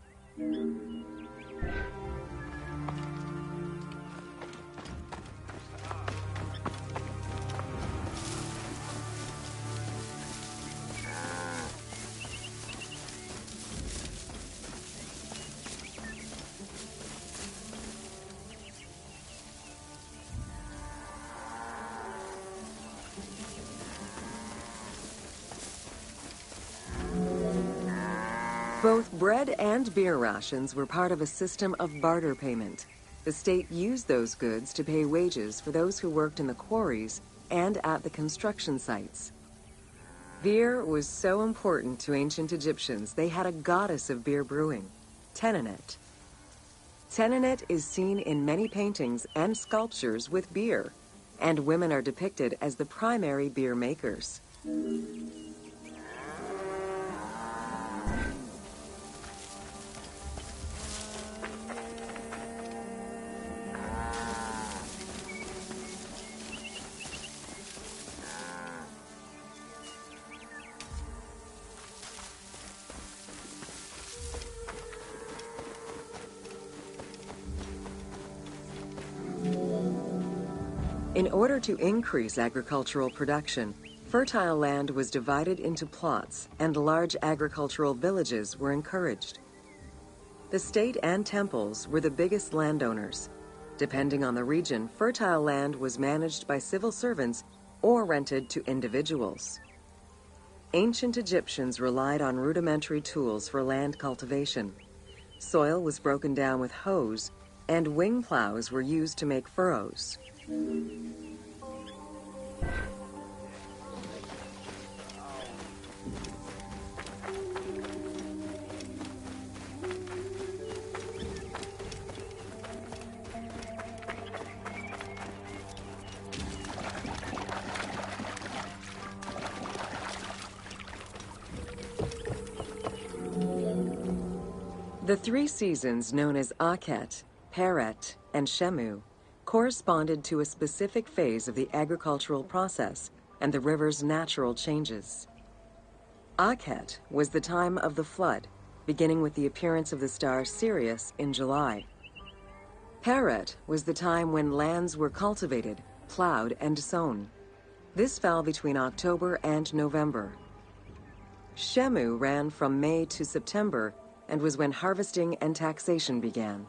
Both bread and beer rations were part of a system of barter payment. The state used those goods to pay wages for those who worked in the quarries and at the construction sites. Beer was so important to ancient Egyptians, they had a goddess of beer brewing, Tenenet. Tenenet is seen in many paintings and sculptures with beer, and women are depicted as the primary beer makers. In order to increase agricultural production, fertile land was divided into plots and large agricultural villages were encouraged. The state and temples were the biggest landowners. Depending on the region, fertile land was managed by civil servants or rented to individuals. Ancient Egyptians relied on rudimentary tools for land cultivation. Soil was broken down with hoes, and wing plows were used to make furrows. The three seasons known as Akhet, Peret, and Shemu corresponded to a specific phase of the agricultural process and the river's natural changes. Akhet was the time of the flood, beginning with the appearance of the star Sirius in July. Peret was the time when lands were cultivated, plowed, and sown. This fell between October and November. Shemu ran from May to September and was when harvesting and taxation began.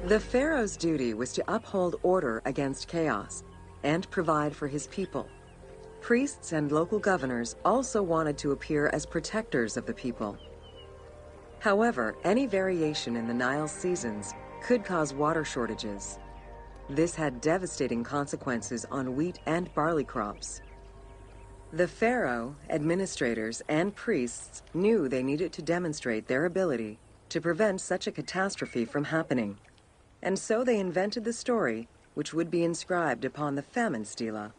The pharaoh's duty was to uphold order against chaos and provide for his people. Priests and local governors also wanted to appear as protectors of the people. However, any variation in the Nile's seasons could cause water shortages. This had devastating consequences on wheat and barley crops. The pharaoh, administrators, and priests knew they needed to demonstrate their ability to prevent such a catastrophe from happening. And so they invented the story which would be inscribed upon the famine stela.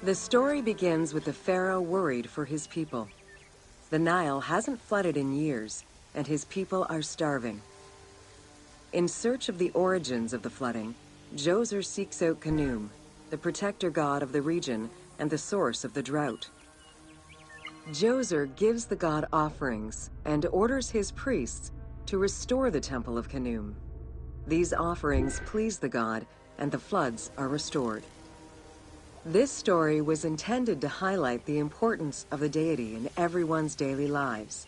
The story begins with the pharaoh worried for his people. The Nile hasn't flooded in years, and his people are starving. In search of the origins of the flooding, Djoser seeks out Khnum, the protector god of the region and the source of the drought. Djoser gives the god offerings and orders his priests to restore the temple of Khnum. These offerings please the god, and the floods are restored. This story was intended to highlight the importance of the deity in everyone's daily lives,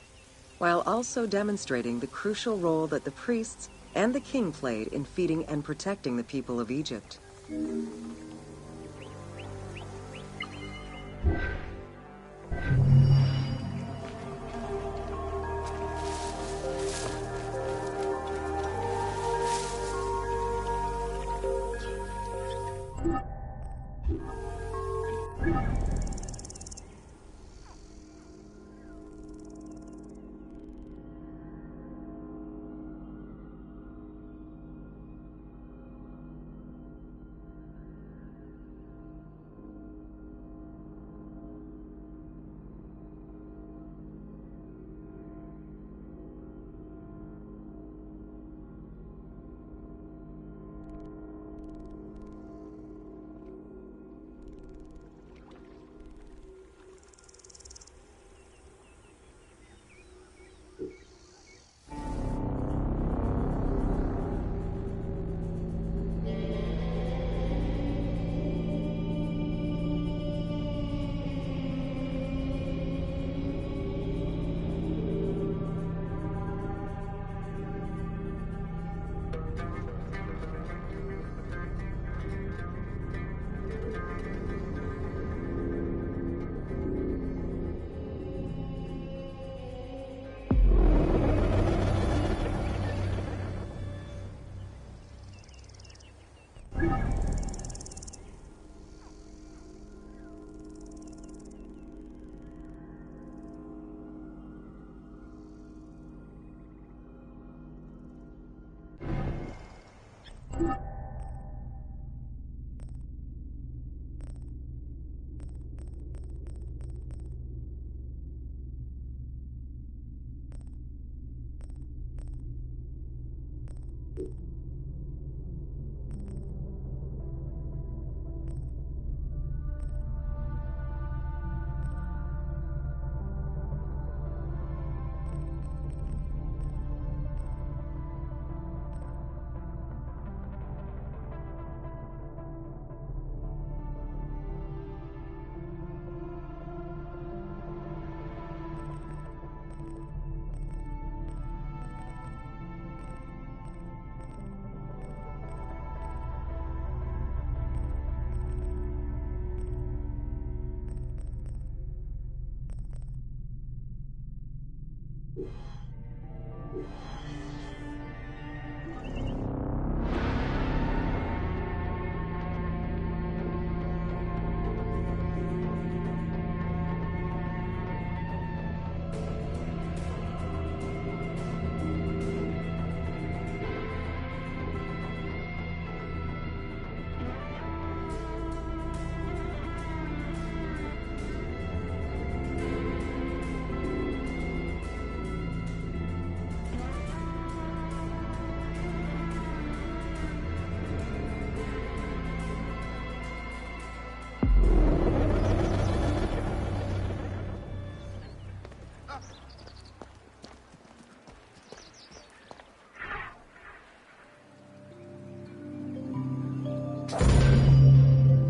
while also demonstrating the crucial role that the priests and the king played in feeding and protecting the people of Egypt.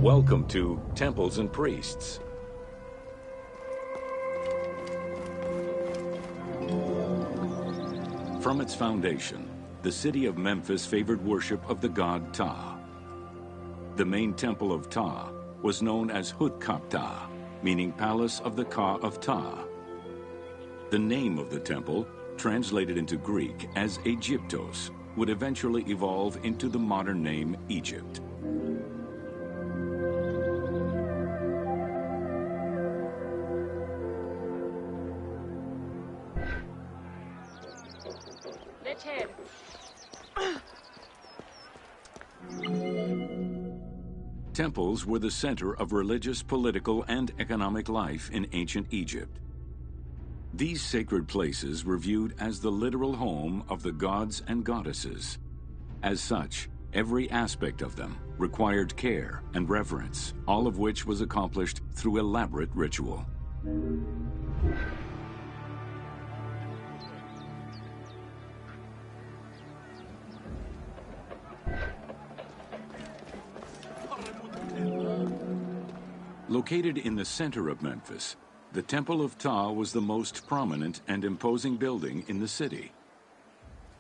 Welcome to Temples and Priests. From its foundation, the city of Memphis favored worship of the god Ptah. The main temple of Ptah was known as Hutkaptah, meaning Palace of the Ka of Ptah. The name of the temple, translated into Greek as Aegyptos, would eventually evolve into the modern name Egypt. Let's head. Temples were the center of religious, political, and economic life in ancient Egypt. These sacred places were viewed as the literal home of the gods and goddesses. As such, every aspect of them required care and reverence, all of which was accomplished through elaborate ritual. Located in the center of Memphis, the Temple of Ptah was the most prominent and imposing building in the city.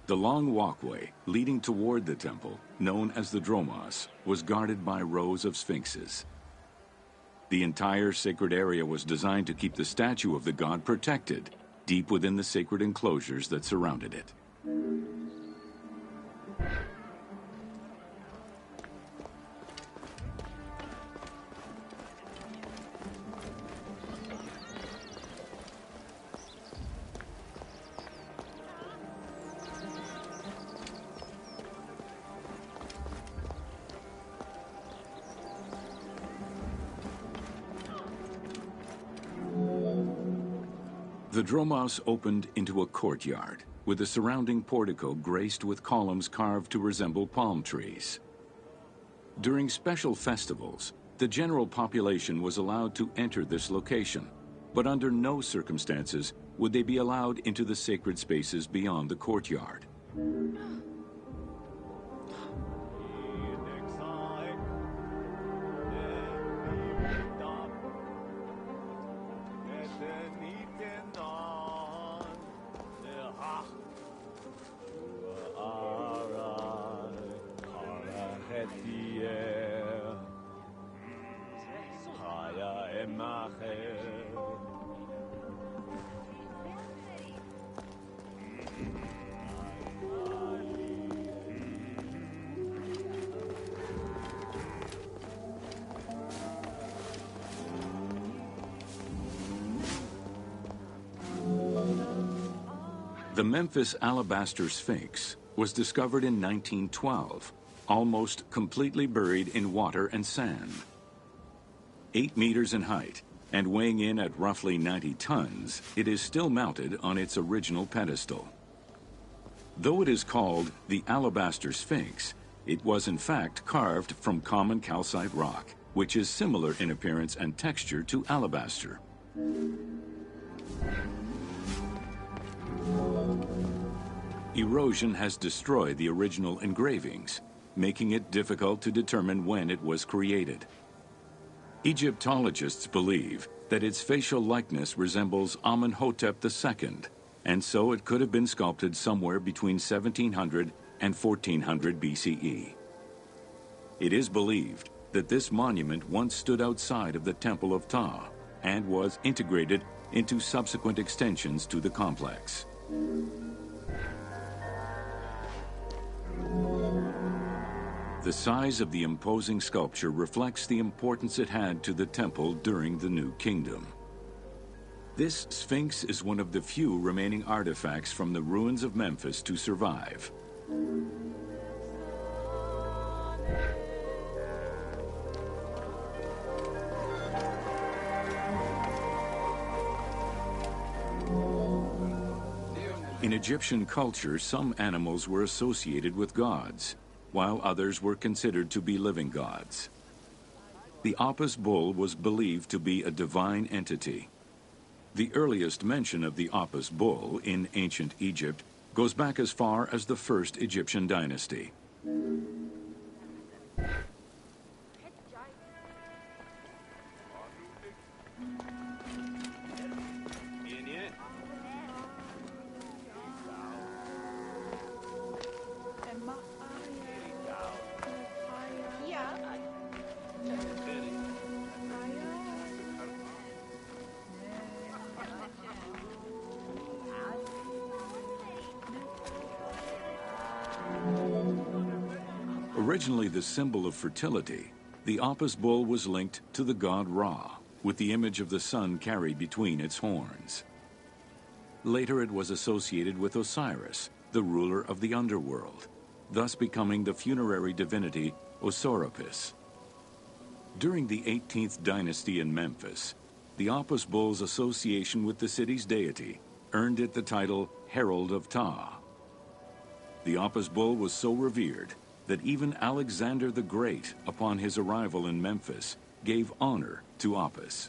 The long walkway leading toward the temple, known as the Dromos, was guarded by rows of sphinxes. The entire sacred area was designed to keep the statue of the god protected, deep within the sacred enclosures that surrounded it. The Dromos opened into a courtyard, with the surrounding portico graced with columns carved to resemble palm trees. During special festivals, the general population was allowed to enter this location, but under no circumstances would they be allowed into the sacred spaces beyond the courtyard. The Memphis Alabaster Sphinx was discovered in 1912, almost completely buried in water and sand. 8 meters in height and weighing in at roughly 90 tons, it is still mounted on its original pedestal. Though it is called the Alabaster Sphinx, it was in fact carved from common calcite rock, which is similar in appearance and texture to alabaster. Erosion has destroyed the original engravings, making it difficult to determine when it was created. Egyptologists believe that its facial likeness resembles Amenhotep II, and so it could have been sculpted somewhere between 1700 and 1400 BCE. It is believed that this monument once stood outside of the Temple of Ptah and was integrated into subsequent extensions to the complex. The size of the imposing sculpture reflects the importance it had to the temple during the New Kingdom. This Sphinx is one of the few remaining artifacts from the ruins of Memphis to survive. In Egyptian culture, some animals were associated with gods, while others were considered to be living gods. The Apis bull was believed to be a divine entity. The earliest mention of the Apis bull in ancient Egypt goes back as far as the first Egyptian dynasty. Originally the symbol of fertility, the Apis bull was linked to the god Ra, with the image of the sun carried between its horns. Later it was associated with Osiris, the ruler of the underworld, thus becoming the funerary divinity Osiropis. During the 18th dynasty in Memphis, the Apis bull's association with the city's deity earned it the title Herald of Ptah. The Apis bull was so revered that even Alexander the Great, upon his arrival in Memphis, gave honor to Apis.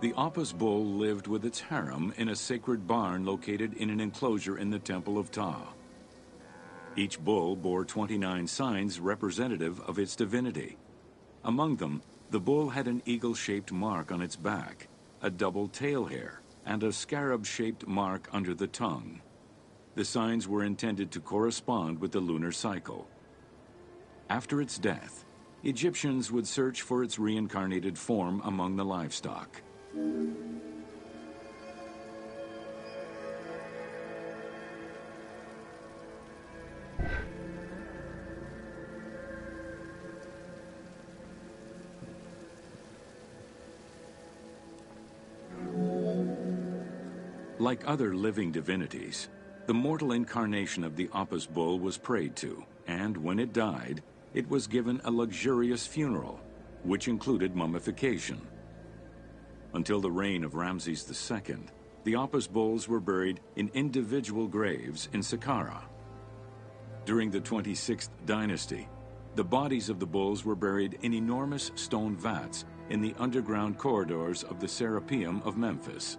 The Apis bull lived with its harem in a sacred barn located in an enclosure in the Temple of Ptah. Each bull bore 29 signs representative of its divinity. Among them, the bull had an eagle-shaped mark on its back, a double tail hair, and a scarab-shaped mark under the tongue. The signs were intended to correspond with the lunar cycle. After its death, Egyptians would search for its reincarnated form among the livestock. Like other living divinities, the mortal incarnation of the Apis bull was prayed to, and when it died, it was given a luxurious funeral, which included mummification. Until the reign of Ramses II, the Apis bulls were buried in individual graves in Saqqara. During the 26th dynasty, the bodies of the bulls were buried in enormous stone vats in the underground corridors of the Serapeum of Memphis.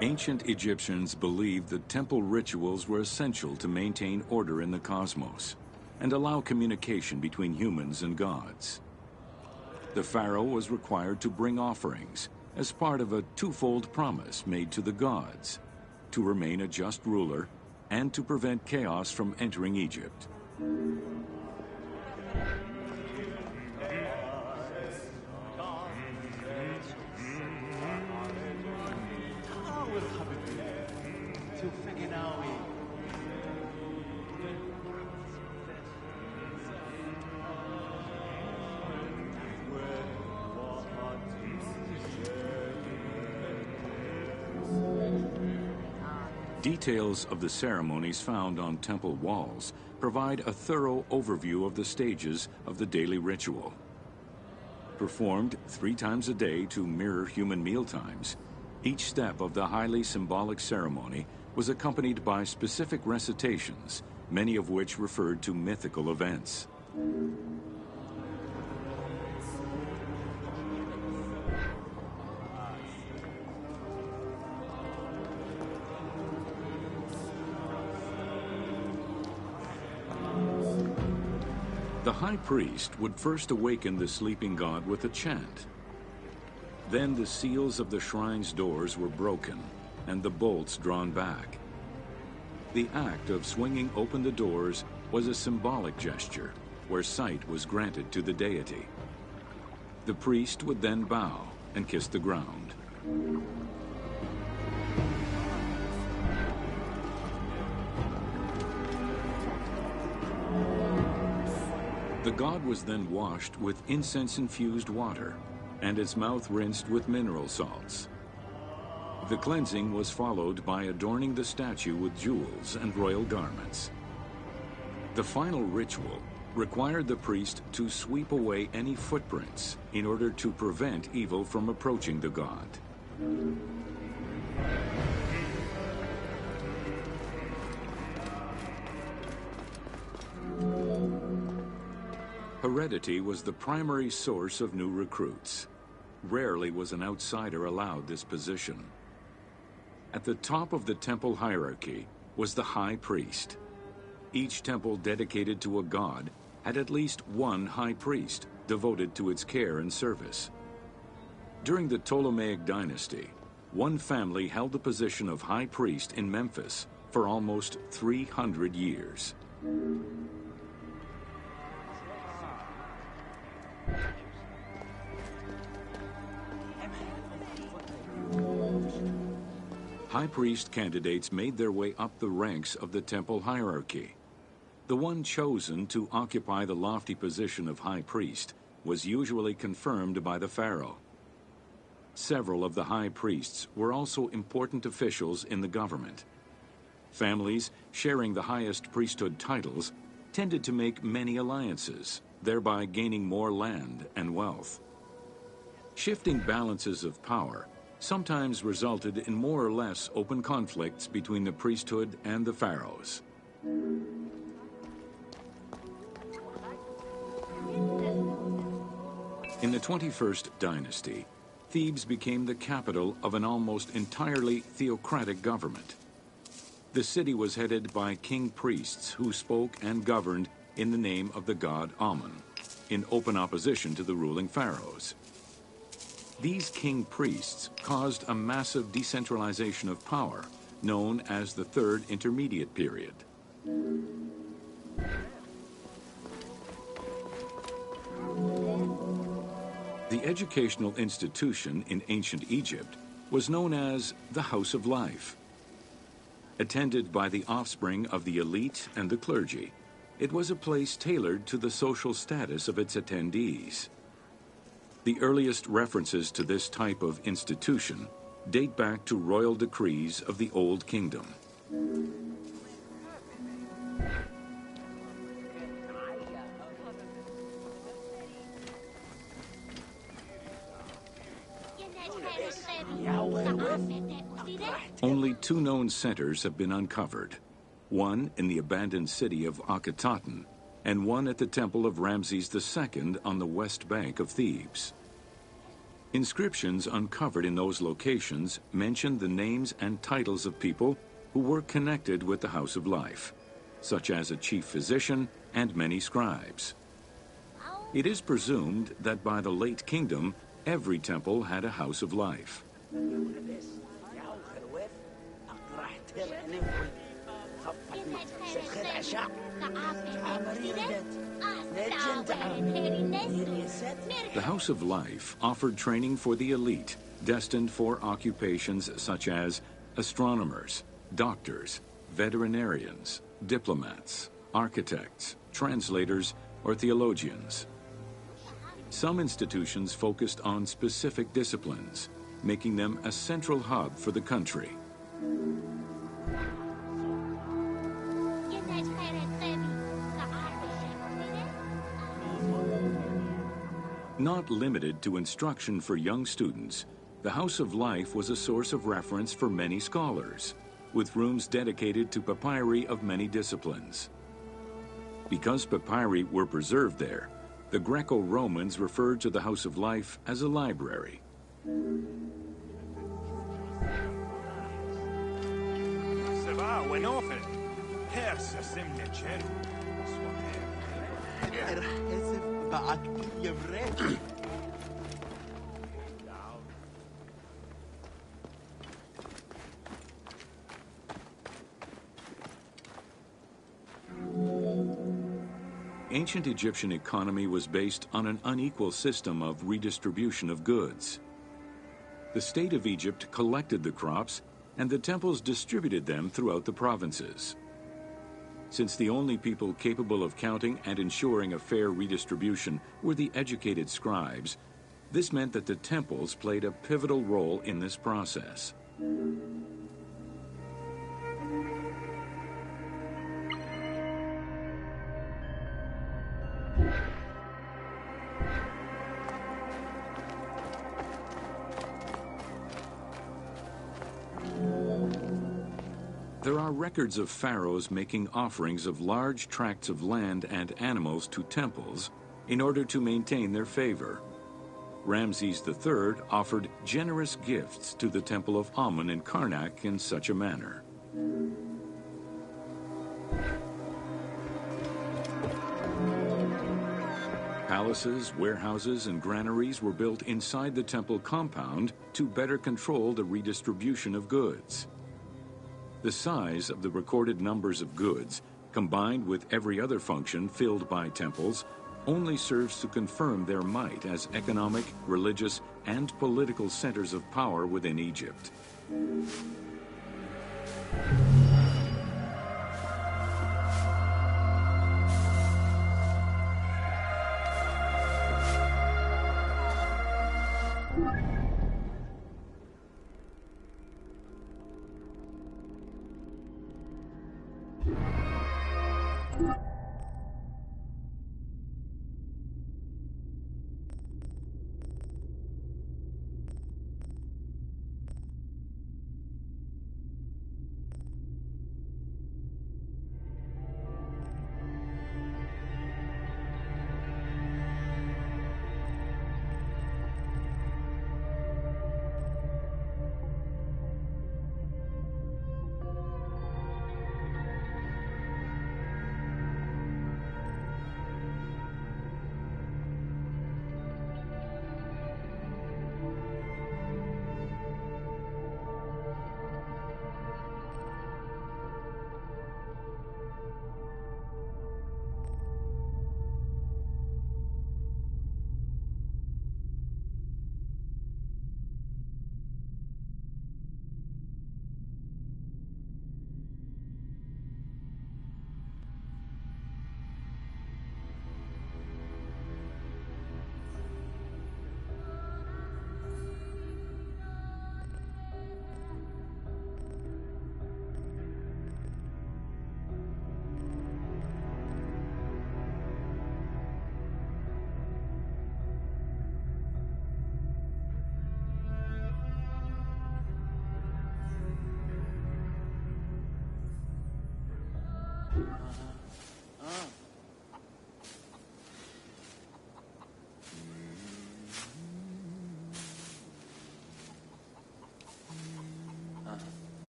Ancient Egyptians believed that temple rituals were essential to maintain order in the cosmos and allow communication between humans and gods. The pharaoh was required to bring offerings as part of a twofold promise made to the gods: to remain a just ruler and to prevent chaos from entering Egypt. Details of the ceremonies found on temple walls provide a thorough overview of the stages of the daily ritual. Performed 3 times a day to mirror human mealtimes, each step of the highly symbolic ceremony was accompanied by specific recitations, many of which referred to mythical events. The high priest would first awaken the sleeping god with a chant. Then the seals of the shrine's doors were broken and the bolts drawn back. The act of swinging open the doors was a symbolic gesture where sight was granted to the deity. The priest would then bow and kiss the ground. The god was then washed with incense-infused water and its mouth rinsed with mineral salts. The cleansing was followed by adorning the statue with jewels and royal garments. The final ritual required the priest to sweep away any footprints in order to prevent evil from approaching the god. Heredity was the primary source of new recruits. Rarely was an outsider allowed this position. At the top of the temple hierarchy was the high priest. Each temple dedicated to a god had at least one high priest devoted to its care and service. During the Ptolemaic dynasty, one family held the position of high priest in Memphis for almost 300 years. High priest candidates made their way up the ranks of the temple hierarchy. The one chosen to occupy the lofty position of high priest was usually confirmed by the pharaoh. Several of the high priests were also important officials in the government. Families sharing the highest priesthood titles tended to make many alliances, thereby gaining more land and wealth. Shifting balances of power sometimes resulted in more or less open conflicts between the priesthood and the pharaohs. In the 21st dynasty, Thebes became the capital of an almost entirely theocratic government. The city was headed by king priests who spoke and governed in the name of the god Amun, in open opposition to the ruling pharaohs. These king priests caused a massive decentralization of power, known as the Third Intermediate Period. The educational institution in ancient Egypt was known as the House of Life. Attended by the offspring of the elite and the clergy, it was a place tailored to the social status of its attendees. The earliest references to this type of institution date back to royal decrees of the Old Kingdom. Only two known centers have been uncovered, one in the abandoned city of Akhetaten, and one at the temple of Ramses II on the west bank of Thebes. Inscriptions uncovered in those locations mention the names and titles of people who were connected with the House of Life, such as a chief physician and many scribes. It is presumed that by the late kingdom, every temple had a House of Life. The House of Life offered training for the elite, destined for occupations such as astronomers, doctors, veterinarians, diplomats, architects, translators, or theologians. Some institutions focused on specific disciplines, making them a central hub for the country. Not limited to instruction for young students, the House of Life was a source of reference for many scholars, with rooms dedicated to papyri of many disciplines. Because papyri were preserved there, the Greco-Romans referred to the House of Life as a library. Ancient Egyptian economy was based on an unequal system of redistribution of goods. The state of Egypt collected the crops, and the temples distributed them throughout the provinces. Since the only people capable of counting and ensuring a fair redistribution were the educated scribes, this meant that the temples played a pivotal role in this process. There are records of pharaohs making offerings of large tracts of land and animals to temples in order to maintain their favor. Ramses III offered generous gifts to the temple of Amun in Karnak in such a manner. Palaces, warehouses, and granaries were built inside the temple compound to better control the redistribution of goods. The size of the recorded numbers of goods, combined with every other function filled by temples, only serves to confirm their might as economic, religious, and political centers of power within Egypt.